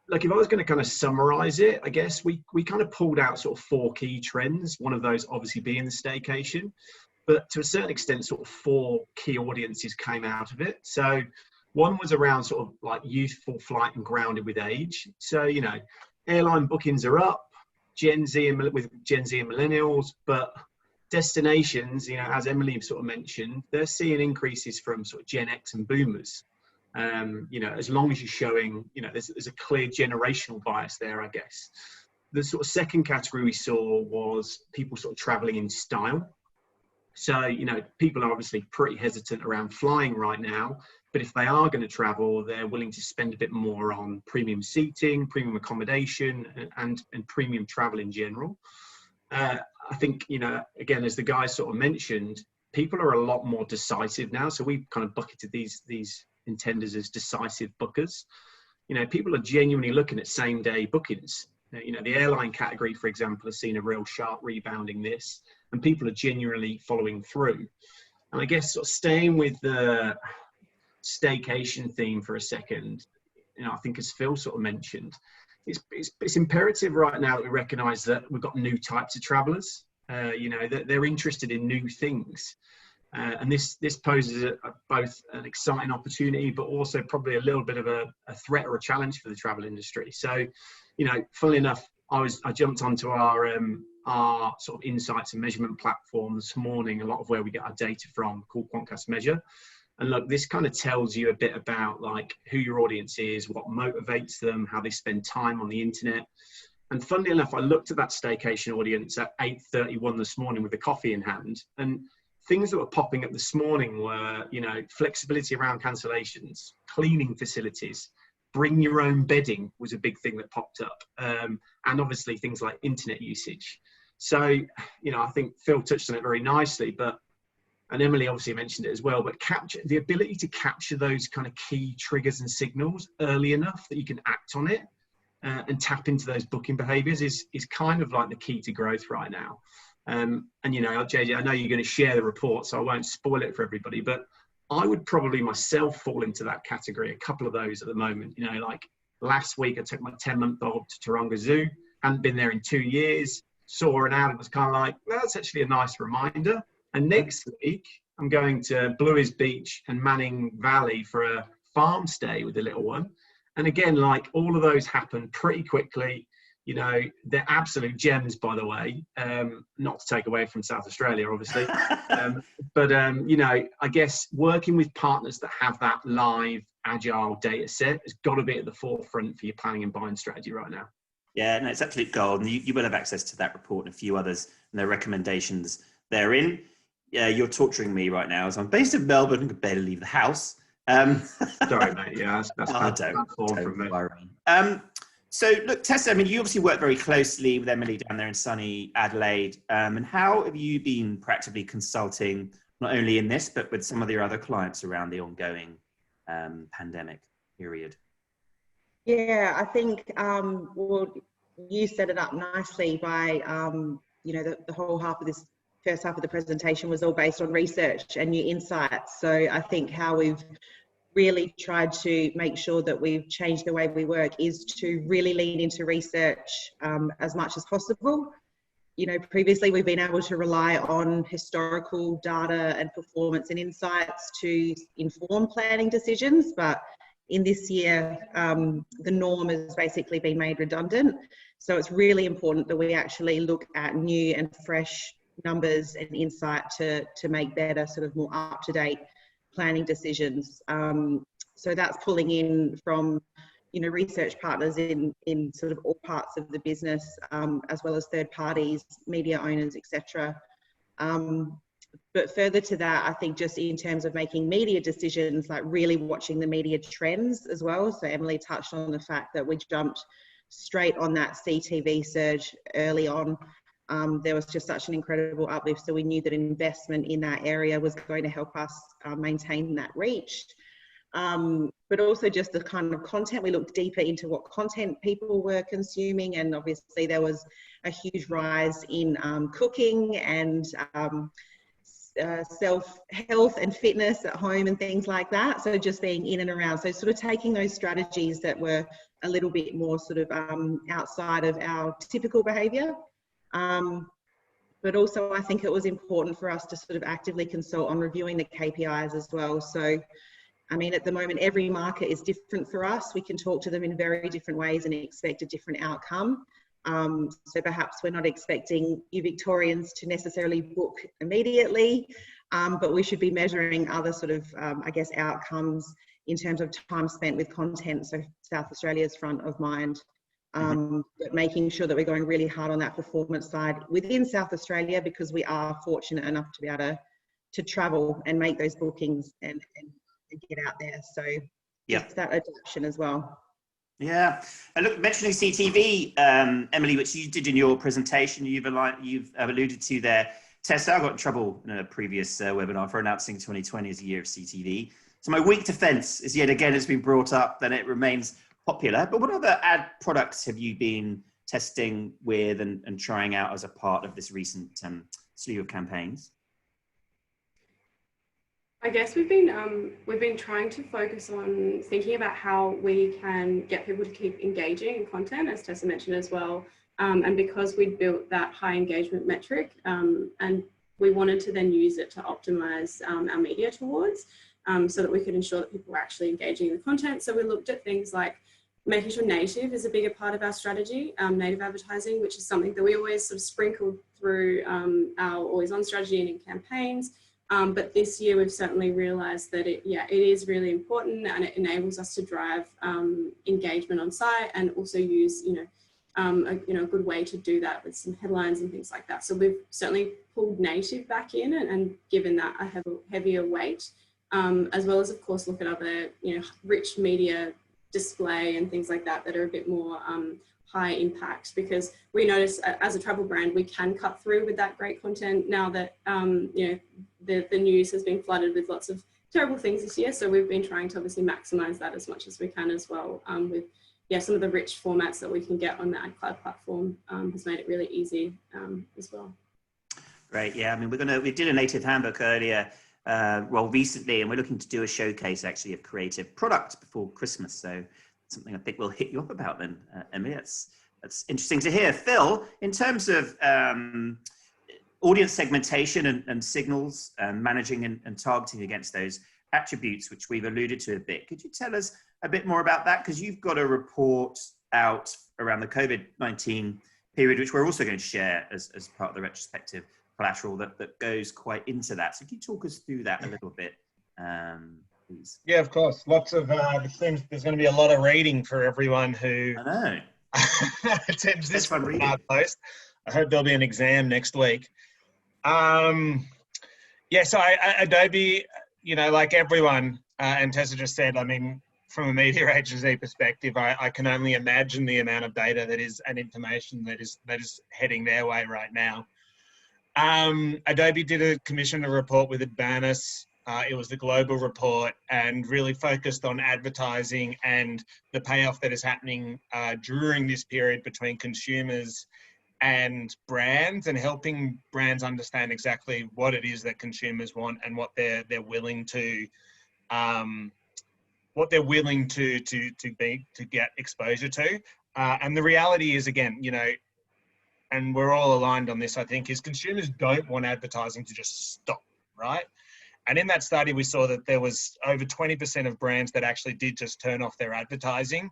Like, if I was going to kind of summarize it, I guess we kind of pulled out sort of 4 key trends. One of those obviously being the staycation, but to a certain extent, sort of 4 key audiences came out of it. So one was around sort of like youthful flight and grounded with age. So, you know, airline bookings are up, with Gen Z and millennials, but destinations, you know, as Emily sort of mentioned, they're seeing increases from sort of Gen X and boomers. You know, as long as you're showing, you know, there's a clear generational bias there, I guess. The sort of second category we saw was people sort of traveling in style. So, you know, people are obviously pretty hesitant around flying right now, but if they are going to travel, they're willing to spend a bit more on premium seating, premium accommodation, and premium travel in general. I think, you know, again, as the guys sort of mentioned, people are a lot more decisive now. So we've kind of bucketed these intenders as decisive bookers. You know, people are genuinely looking at same day bookings. You know, the airline category, for example, has seen a real sharp rebounding this, and people are genuinely following through. And I guess sort of staying with the staycation theme for a second, you know, I think as Phil sort of mentioned, it's imperative right now that we recognise that we've got new types of travellers. You know, that they're interested in new things, and this poses both an exciting opportunity, but also probably a little bit of a threat or a challenge for the travel industry. So, you know, funnily enough, I jumped onto our sort of insights and measurement platform this morning, a lot of where we get our data from, called Quantcast Measure. And look, this kind of tells you a bit about like who your audience is, what motivates them, how they spend time on the internet. And funnily enough, I looked at that staycation audience at 8:31 this morning with a coffee in hand, and things that were popping up this morning were, you know, flexibility around cancellations, cleaning facilities, bring your own bedding was a big thing that popped up, and obviously things like internet usage. So, you know, I think Phil touched on it very nicely, and Emily obviously mentioned it as well, but the ability to capture those kind of key triggers and signals early enough that you can act on it and tap into those booking behaviours is kind of like the key to growth right now. And you know, JJ, I know you're going to share the report, so I won't spoil it for everybody, but I would probably myself fall into that category, a couple of those at the moment. You know, like last week I took my 10-month-old to Taronga Zoo, hadn't been there in 2 years, saw an ad and was kind of like, well, that's actually a nice reminder. And next week I'm going to Bluey's Beach and Manning Valley for a farm stay with the little one. And again, like all of those happen pretty quickly. You know, they're absolute gems, by the way, not to take away from South Australia, obviously. But, you know, I guess working with partners that have that live, agile data set has got to be at the forefront for your planning and buying strategy right now. Yeah, no, it's absolute gold. And you will have access to that report and a few others and their recommendations therein. Yeah, you're torturing me right now as I'm based in Melbourne and could barely leave the house. Sorry, mate. Yeah, that's don't worry. So look, Tessa, I mean, you obviously work very closely with Emily down there in sunny Adelaide. And how have you been proactively consulting, not only in this, but with some of your other clients around the ongoing pandemic period? Yeah, I think, well, you set it up nicely by, you know, the whole half of this first half of the presentation was all based on research and new insights. So I think how we've really tried to make sure that we've changed the way we work is to really lean into research as much as possible. You know, previously we've been able to rely on historical data and performance and insights to inform planning decisions, but in this year, the norm has basically been made redundant. So it's really important that we actually look at new and fresh numbers and insight to make better, sort of more up-to-date planning decisions. So that's pulling in from, you know, research partners in sort of all parts of the business, as well as third parties, media owners, etc. But further to that, I think just in terms of making media decisions, like really watching the media trends as well. So Emily touched on the fact that we jumped straight on that CTV surge early on. There was just such an incredible uplift. So we knew that investment in that area was going to help us maintain that reach. But also just the kind of content, we looked deeper into what content people were consuming. And obviously there was a huge rise in cooking and self-health and fitness at home and things like that. So just being in and around. So sort of taking those strategies that were a little bit more sort of outside of our typical behaviour. But also I think it was important for us to sort of actively consult on reviewing the KPIs as well. So, I mean, at the moment, every market is different for us. We can talk to them in very different ways and expect a different outcome. So perhaps we're not expecting you Victorians to necessarily book immediately, but we should be measuring other sort of, I guess, outcomes in terms of time spent with content. So South Australia's front of mind. But making sure that we're going really hard on that performance side within South Australia, because we are fortunate enough to be able to travel and make those bookings and get out there. So yeah, that adoption as well. Yeah, and look, mentioning CTV, Emily, which you did in your presentation, you've alluded to there. Tessa, I got in trouble in a previous webinar for announcing 2020 as a year of CTV. So my weak defence is yet again it's been brought up, then it remains popular. But what other ad products have you been testing with and trying out as a part of this recent slew of campaigns? I guess we've been trying to focus on thinking about how we can get people to keep engaging in content, as Tessa mentioned as well. And because we'd built that high engagement metric, and we wanted to then use it to optimize our media towards, so that we could ensure that people were actually engaging in the content. So we looked at things like making sure native is a bigger part of our strategy, native advertising, which is something that we always sort of sprinkled through our always on strategy and in campaigns. But this year we've certainly realised that it is really important, and it enables us to drive engagement on site, and also use a good way to do that with some headlines and things like that. So we've certainly pulled native back in and given that a heavier weight, as well as of course look at other rich media display and things like that that are a bit more high impact, because we notice as a travel brand we can cut through with that great content now that the news has been flooded with lots of terrible things this year. So we've been trying to obviously maximize that as much as we can as well, with yeah, some of the rich formats that we can get on the AdCloud platform has made it really easy as well. Great, yeah. I mean, we did a native handbook earlier, recently, and we're looking to do a showcase actually of creative product before Christmas. So something I think we'll hit you up about then, Emily. That's interesting to hear. Phil, in terms of audience segmentation and signals and managing and targeting against those attributes, which we've alluded to a bit, could you tell us a bit more about that? Because you've got a report out around the COVID-19 period, which we're also going to share as part of the retrospective collateral that goes quite into that. So can you talk us through that a little bit, please? Yeah, of course. Lots of, it seems there's going to be a lot of reading for everyone who attends this post. I hope there'll be an exam next week. Yeah, so Adobe, you know, like everyone, and Tessa just said, I mean, from a media agency perspective, I can only imagine the amount of data that is and information that is heading their way right now. Adobe commissioned a report with Advanis. It was the global report and really focused on advertising and the payoff that is happening during this period between consumers and brands, and helping brands understand exactly what it is that consumers want and what they're willing to get exposure to. And the reality is, again, you know, and we're all aligned on this, I think, is consumers don't want advertising to just stop, right? And in that study, we saw that there was over 20% of brands that actually did just turn off their advertising.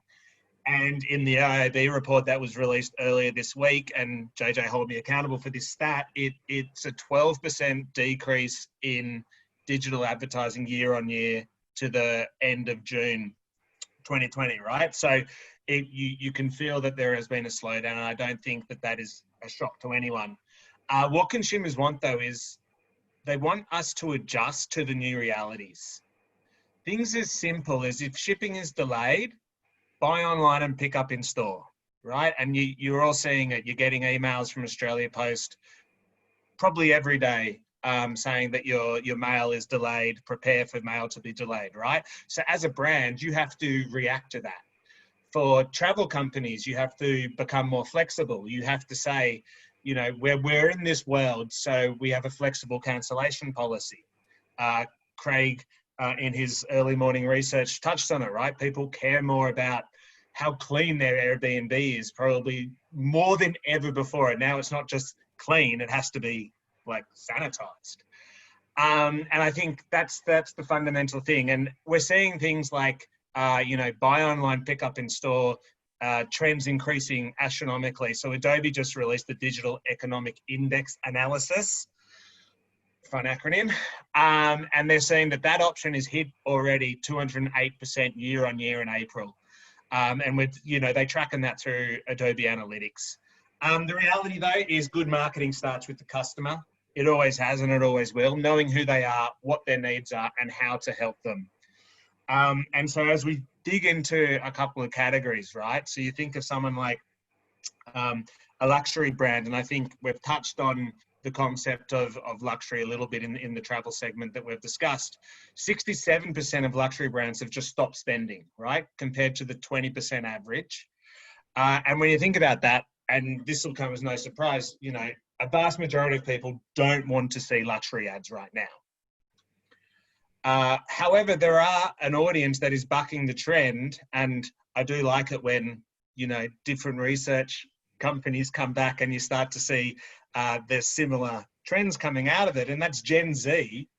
And in the IAB report that was released earlier this week, and JJ hold me accountable for this stat, it's a 12% decrease in digital advertising year on year to the end of June 2020, right? So you can feel that there has been a slowdown, and I don't think that is a shock to anyone. What consumers want, though, is they want us to adjust to the new realities. Things as simple as if shipping is delayed, buy online and pick up in store, right? And you're all seeing it. You're getting emails from Australia Post probably every day saying that your mail is delayed, prepare for mail to be delayed, right? So as a brand, you have to react to that. For travel companies, you have to become more flexible. You have to say, you know, we're in this world, so we have a flexible cancellation policy. Craig, in his early morning research, touched on it, right? People care more about how clean their Airbnb is, probably more than ever before. And now it's not just clean, it has to be like sanitized. And I think that's the fundamental thing. And we're seeing things like, you know, buy online, pick up in store, trends increasing astronomically. So Adobe just released the Digital Economic Index Analysis, fun acronym, and they're saying that option is hit already 208% year on year in April. And with, you know, they tracking that through Adobe Analytics. The reality though is good marketing starts with the customer. It always has and it always will, knowing who they are, what their needs are, and how to help them. And so as we dig into a couple of categories, right? So you think of someone like a luxury brand, and I think we've touched on the concept of luxury a little bit in the travel segment that we've discussed. 67% of luxury brands have just stopped spending, right? Compared to the 20% average. And when you think about that, and this will come as no surprise, you know, a vast majority of people don't want to see luxury ads right now. However, there are an audience that is bucking the trend, and I do like it when, you know, different research companies come back and you start to see there's similar trends coming out of it, and that's Gen Z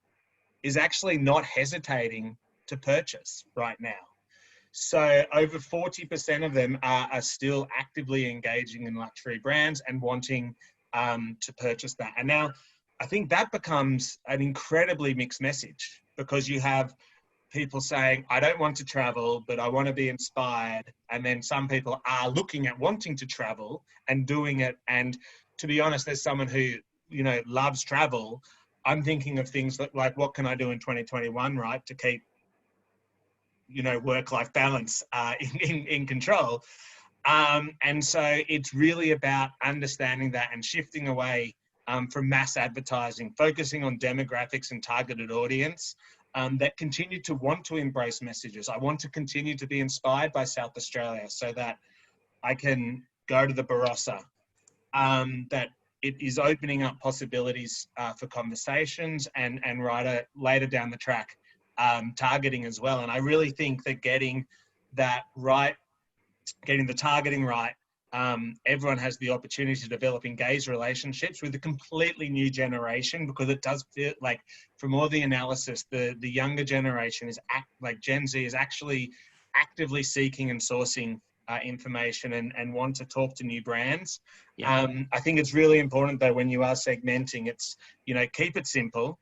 is actually not hesitating to purchase right now. So over 40% of them are still actively engaging in luxury brands and wanting to purchase that. And now I think that becomes an incredibly mixed message, because you have people saying, I don't want to travel, but I want to be inspired. And then some people are looking at wanting to travel and doing it. And to be honest, as someone who, you know, loves travel, I'm thinking of things like what can I do in 2021, right, to keep, you know, work-life balance in control. And so it's really about understanding that and shifting away from mass advertising, focusing on demographics and targeted audience, that continue to want to embrace messages. I want to continue to be inspired by South Australia so that I can go to the Barossa, that it is opening up possibilities for conversations and later down the track, targeting as well. And I really think that getting the targeting right, everyone has the opportunity to develop engaged relationships with a completely new generation, because it does feel like, from all the analysis, the younger generation is like Gen Z is actually actively seeking and sourcing information and want to talk to new brands. Yeah. I think it's really important though, when you are segmenting, it's, keep it simple,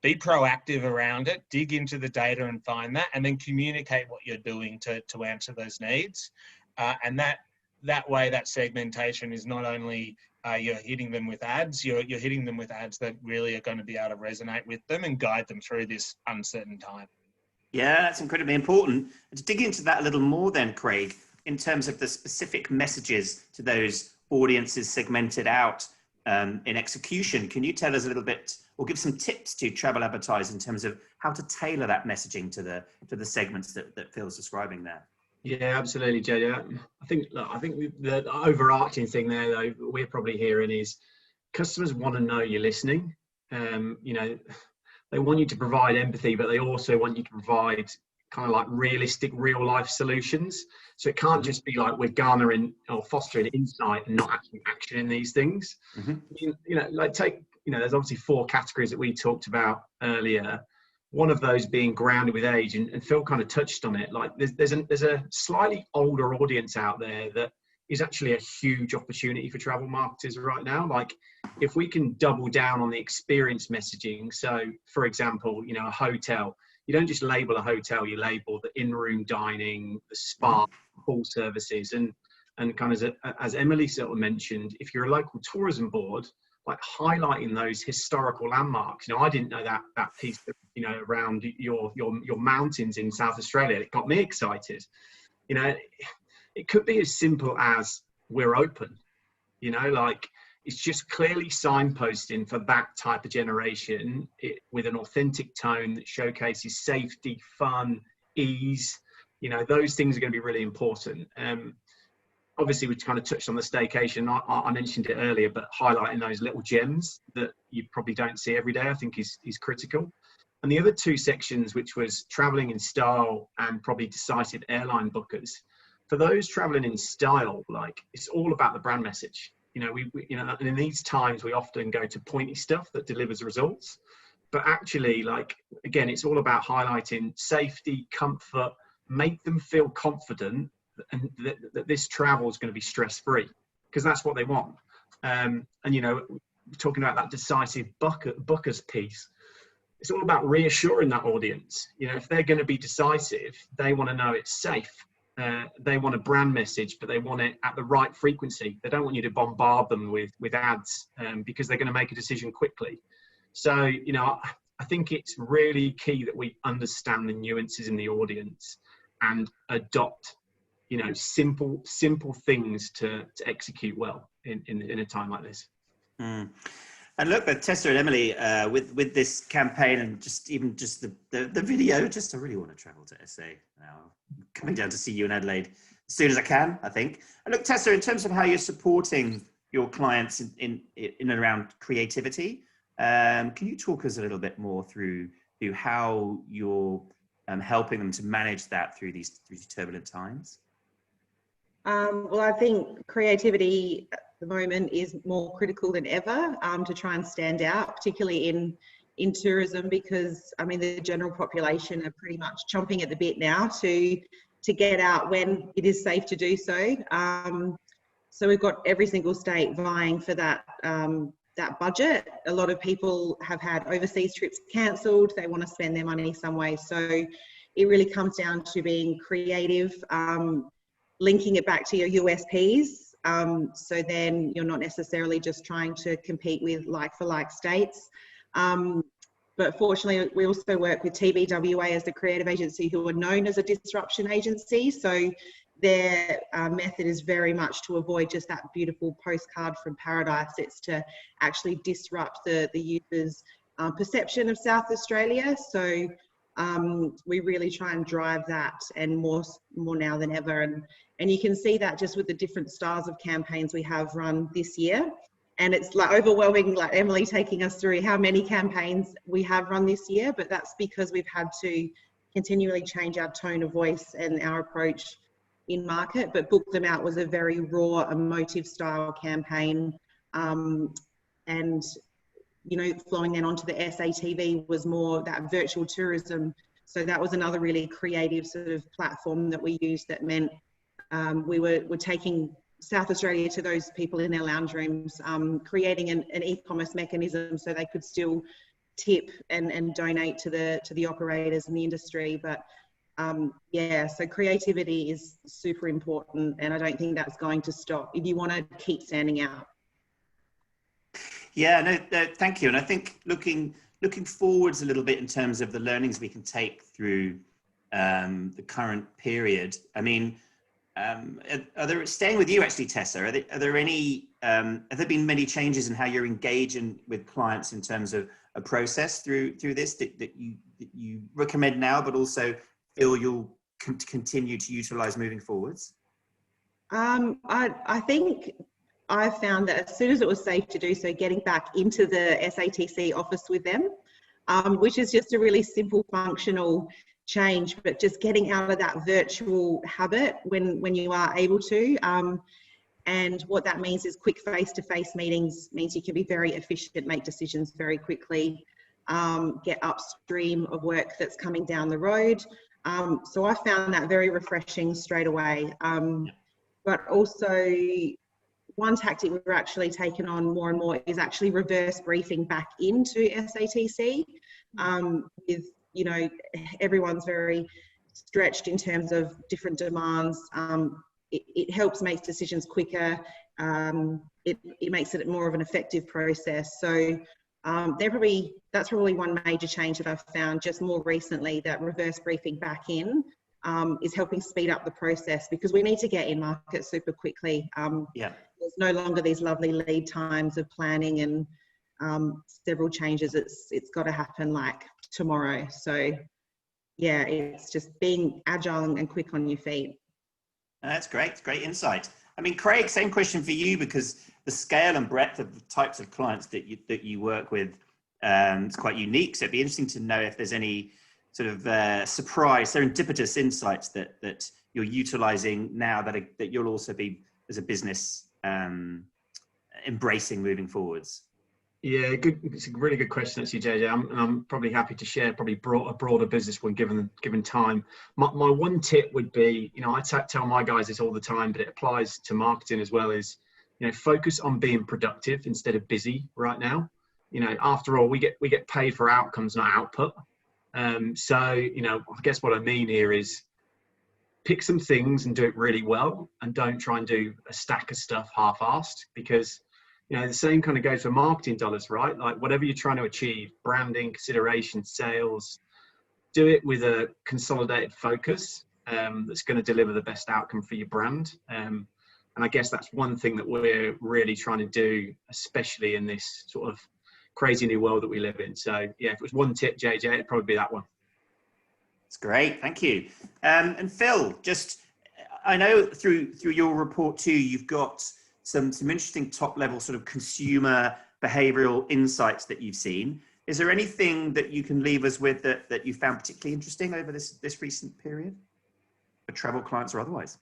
be proactive around it, dig into the data and find that, and then communicate what you're doing to answer those needs. And that way, that segmentation is not only you're hitting them with ads, you're hitting them with ads that really are going to be able to resonate with them and guide them through this uncertain time. Yeah, that's incredibly important. And to dig into that a little more then, Craig, in terms of the specific messages to those audiences segmented out in execution, can you tell us a little bit, or give some tips to travel advertisers in terms of how to tailor that messaging to the segments that Phil's describing there? Yeah, absolutely, JJ. I think the overarching thing there, though, we're probably hearing is customers want to know you're listening. They want you to provide empathy, but they also want you to provide kind of like realistic, real life solutions. So it can't just be like we're garnering or fostering insight and not actually actioning these things. There's obviously 4 categories that we talked about earlier. One of those being grounded with age, and Phil kind of touched on it. Like there's a slightly older audience out there that is actually a huge opportunity for travel marketers right now. Like if we can double down on the experience messaging. So for example, a hotel, you don't just label a hotel, you label the in-room dining, the spa, pool services, and kind of as Emily sort of mentioned, if you're a local tourism board, like highlighting those historical landmarks. I didn't know that piece, around your mountains in South Australia. It got me excited. It could be as simple as we're open. It's just clearly signposting for that type of generation with an authentic tone that showcases safety, fun, ease. Those things are going to be really important. Obviously, we kind of touched on the staycation. I mentioned it earlier, but highlighting those little gems that you probably don't see every day, I think is critical. And the other 2 sections, which was traveling in style and probably decisive airline bookers. For those traveling in style, like it's all about the brand message. And in these times, we often go to pointy stuff that delivers results. But actually, like, again, it's all about highlighting safety, comfort, make them feel confident and that this travel is going to be stress-free, because that's what they want. Talking about that decisive bookers piece, it's all about reassuring that audience. If they're going to be decisive, they want to know it's safe. They want a brand message, but they want it at the right frequency. They don't want you to bombard them with ads because they're going to make a decision quickly. So, I think it's really key that we understand the nuances in the audience and adopt simple things to execute well in a time like this. And look, Tessa and Emily, with this campaign and just the video, I really want to travel to SA now. I'm coming down to see you in Adelaide as soon as I can, I think. And look, Tessa, in terms of how you're supporting your clients in and around creativity, can you talk us a little bit more through how you're helping them to manage that through these turbulent times? Well, I think creativity at the moment is more critical than ever to try and stand out, particularly in tourism, because the general population are pretty much chomping at the bit now to get out when it is safe to do so. So we've got every single state vying for that budget. A lot of people have had overseas trips cancelled. They want to spend their money some way. So it really comes down to being creative, linking it back to your USPs. So then you're not necessarily just trying to compete with like-for-like states. But fortunately, we also work with TBWA as the creative agency, who are known as a disruption agency. So their method is very much to avoid just that beautiful postcard from paradise. It's to actually disrupt the user's perception of South Australia. So we really try and drive that, and more now than ever. And you can see that just with the different styles of campaigns we have run this year. And it's like overwhelming, like Emily taking us through how many campaigns we have run this year, but that's because we've had to continually change our tone of voice and our approach in market. But Book Them Out was a very raw, emotive style campaign. And, you know, flowing then onto the SATV was more that virtual tourism. So that was another really creative sort of platform that we used that meant we were taking South Australia to those people in their lounge rooms, creating an e-commerce mechanism so they could still tip and donate to the operators in the industry. But yeah, so creativity is super important, and I don't think that's going to stop if you want to keep standing out. Yeah, no, thank you. And I think looking forwards a little bit in terms of the learnings we can take through the current period. I mean, are there, staying with you actually, Tessa, are there any, have there been many changes in how you're engaging with clients in terms of a process through this that you recommend now, but also feel you'll continue to utilize moving forwards? I think I found that as soon as it was safe to do so, getting back into the SATC office with them, which is just a really simple functional change, but just getting out of that virtual habit when you are able to. And what that means is quick face-to-face meetings means you can be very efficient, make decisions very quickly, get upstream of work that's coming down the road. So I found that very refreshing straight away. But also, one tactic we've actually taken on more and more is actually reverse briefing back into SATC. With, you know, everyone's very stretched in terms of different demands. It helps make decisions quicker. It makes it more of an effective process. So that's probably one major change that I've found just more recently, that reverse briefing back in is helping speed up the process, because we need to get in market super quickly. There's no longer these lovely lead times of planning and several changes. It's got to happen like tomorrow. So yeah, it's just being agile and quick on your feet. That's great. It's great insight. I mean, Craig, same question for you, because the scale and breadth of the types of clients that you work with is quite unique. So it'd be interesting to know if there's any sort of surprise, serendipitous insights that you're utilizing now that you'll also be, as a business, embracing moving forwards. Yeah, good. It's a really good question, actually, JJ. I'm probably happy to share a broader business one given time. My one tip would be, you know, I tell my guys this all the time, but it applies to marketing as well, is, you know, focus on being productive instead of busy right now. You know, after all, we get paid for outcomes, not output. So, you know, I guess what I mean here is pick some things and do it really well, and don't try and do a stack of stuff half-assed, because, you know, the same kind of goes for marketing dollars, right? Like whatever you're trying to achieve, branding, consideration, sales, do it with a consolidated focus that's going to deliver the best outcome for your brand. And I guess that's one thing that we're really trying to do, especially in this sort of crazy new world that we live in. So yeah, if it was one tip, JJ, it'd probably be that one. That's great. Thank you. And Phil, just, I know through your report too, you've got some interesting top level sort of consumer behavioral insights that you've seen. Is there anything that you can leave us with that you found particularly interesting over this recent period, for travel clients or otherwise?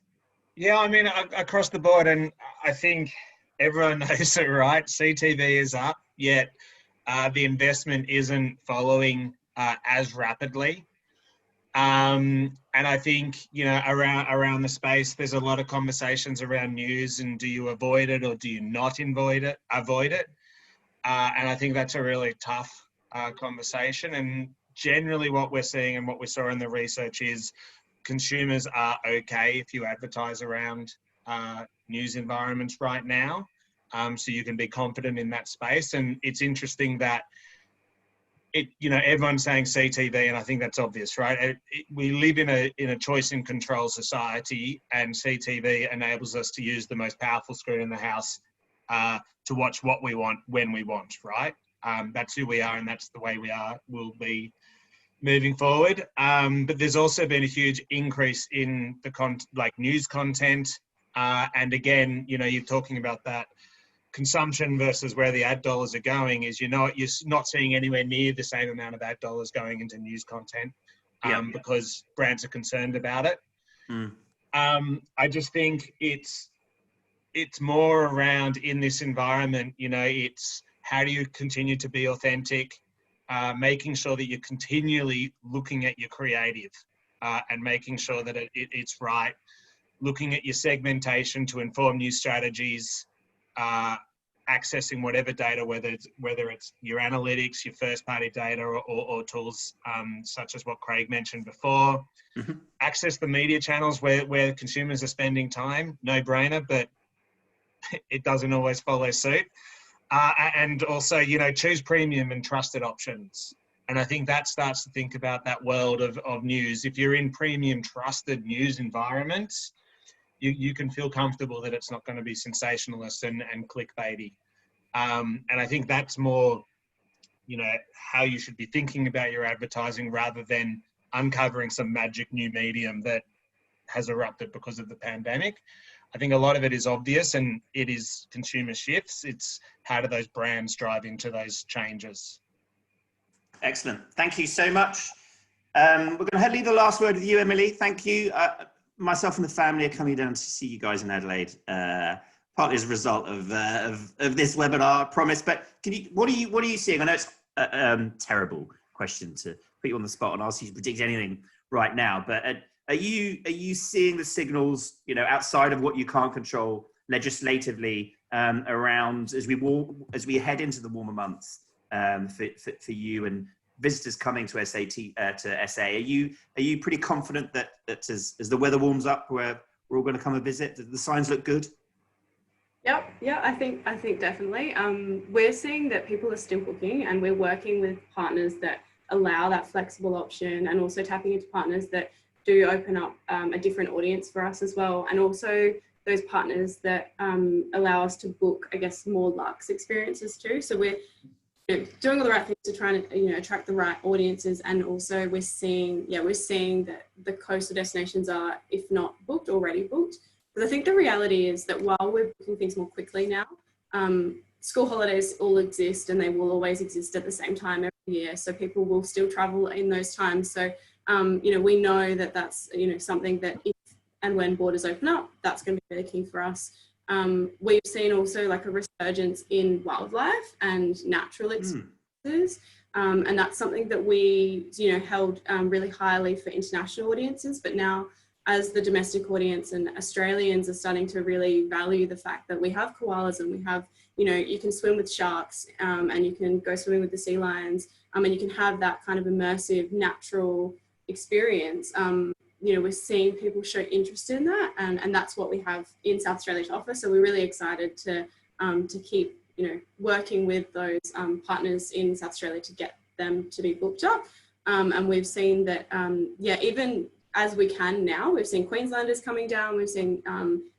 Yeah, I mean, across the board, and I think everyone knows it, right? CTV is up, yet the investment isn't following as rapidly. And I think, you know, around the space, there's a lot of conversations around news and do you avoid it or do you not avoid it? And I think that's a really tough conversation. And generally what we're seeing and what we saw in the research is consumers are okay if you advertise around news environments right now. So you can be confident in that space. And it's interesting that you know, everyone's saying CTV, and I think that's obvious, right? We live in a choice and control society, and CTV enables us to use the most powerful screen in the house to watch what we want when we want, right? That's who we are, and that's the way we'll be moving forward. But there's also been a huge increase in the news content. And again, you know, you're talking about that consumption versus where the ad dollars are going is, you know, you're not seeing anywhere near the same amount of ad dollars going into news content because brands are concerned about it. I just think it's more around in this environment, you know, it's how do you continue to be authentic, making sure that you're continually looking at your creative and making sure that it's right, looking at your segmentation to inform new strategies, accessing whatever data, whether it's your analytics, your first party data or tools such as what Craig mentioned before. Access the media channels where consumers are spending time, no brainer, but it doesn't always follow suit. And also, you know, choose premium and trusted options. And I think that starts to think about that world of news. If you're in premium trusted news environments, you can feel comfortable that it's not going to be sensationalist and clickbaity. And I think that's more, you know, how you should be thinking about your advertising rather than uncovering some magic new medium that has erupted because of the pandemic. I think a lot of it is obvious and it is consumer shifts. It's how do those brands drive into those changes? Excellent. Thank you so much. We're going to leave the last word with you, Emily. Thank you. Myself and the family are coming down to see you guys in Adelaide, partly as a result of this webinar, I promise. But what are you seeing? I know it's a terrible question to put you on the spot and ask you to predict anything right now, but are you seeing the signals, you know, outside of what you can't control legislatively around as we head into the warmer months for you and visitors coming to SA? Are you pretty confident that as the weather warms up, we're all going to come and visit? The signs look good. Yeah, I think definitely. We're seeing that people are still booking, and we're working with partners that allow that flexible option, and also tapping into partners that do open up a different audience for us as well, and also those partners that allow us to book, I guess, more luxe experiences too. So we're doing all the right things to try and, you know, attract the right audiences, and also we're seeing that the coastal destinations are, if not booked, already booked. Because I think the reality is that while we're booking things more quickly now, school holidays all exist and they will always exist at the same time every year. So people will still travel in those times. So, you know, we know that that's, you know, something that if and when borders open up, that's going to be really key for us. We've seen also like a resurgence in wildlife and natural experiences. And that's something that we, you know, held really highly for international audiences, but now as the domestic audience and Australians are starting to really value the fact that we have koalas and we have, you know, you can swim with sharks and you can go swimming with the sea lions and you can have that kind of immersive natural experience. You know, we're seeing people show interest in that, and that's what we have in South Australia to offer. So we're really excited to keep, you know, working with those partners in South Australia to get them to be booked up. And we've seen that, even as we can now, we've seen Queenslanders coming down, we've seen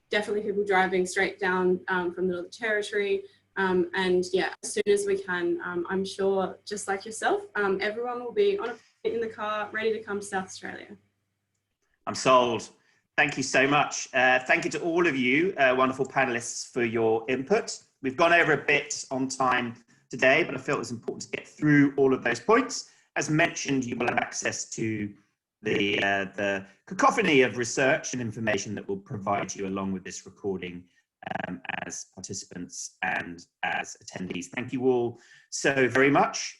definitely people driving straight down from the Northern Territory. And yeah, as soon as we can, I'm sure, just like yourself, everyone will be on in the car, ready to come to South Australia. I'm sold. Thank you so much. Thank you to all of you wonderful panelists for your input. We've gone over a bit on time today, but I felt it was important to get through all of those points. As mentioned, you will have access to the cacophony of research and information that will provide you along with this recording as participants and as attendees. Thank you all so very much.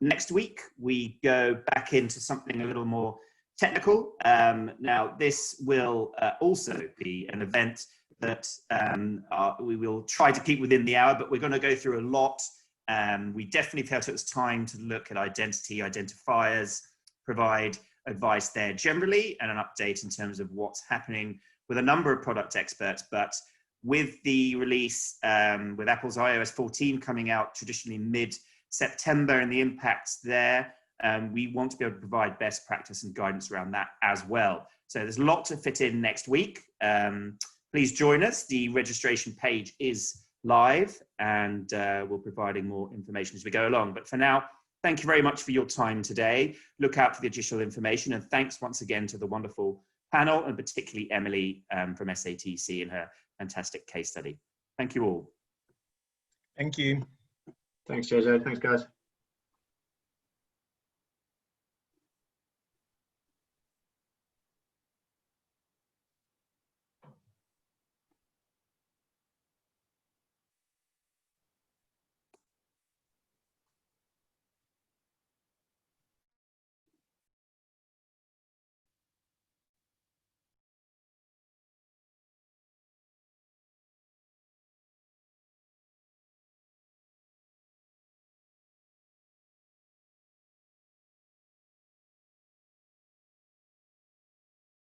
Next week, we go back into something a little more technical. Now, this will also be an event that we will try to keep within the hour, but we're going to go through a lot. We definitely felt it was time to look at identity identifiers, provide advice there generally, and an update in terms of what's happening with a number of product experts. But with the release, with Apple's iOS 14 coming out traditionally mid-September and the impacts there, we want to be able to provide best practice and guidance around that as well. So there's a lot to fit in next week. Please join us. The registration page is live, and we're providing more information as we go along. But for now, thank you very much for your time today. Look out for the additional information, and thanks once again to the wonderful panel, and particularly Emily from SATC and her fantastic case study. Thank you all. Thank you. Thanks, JJ. Thanks, guys.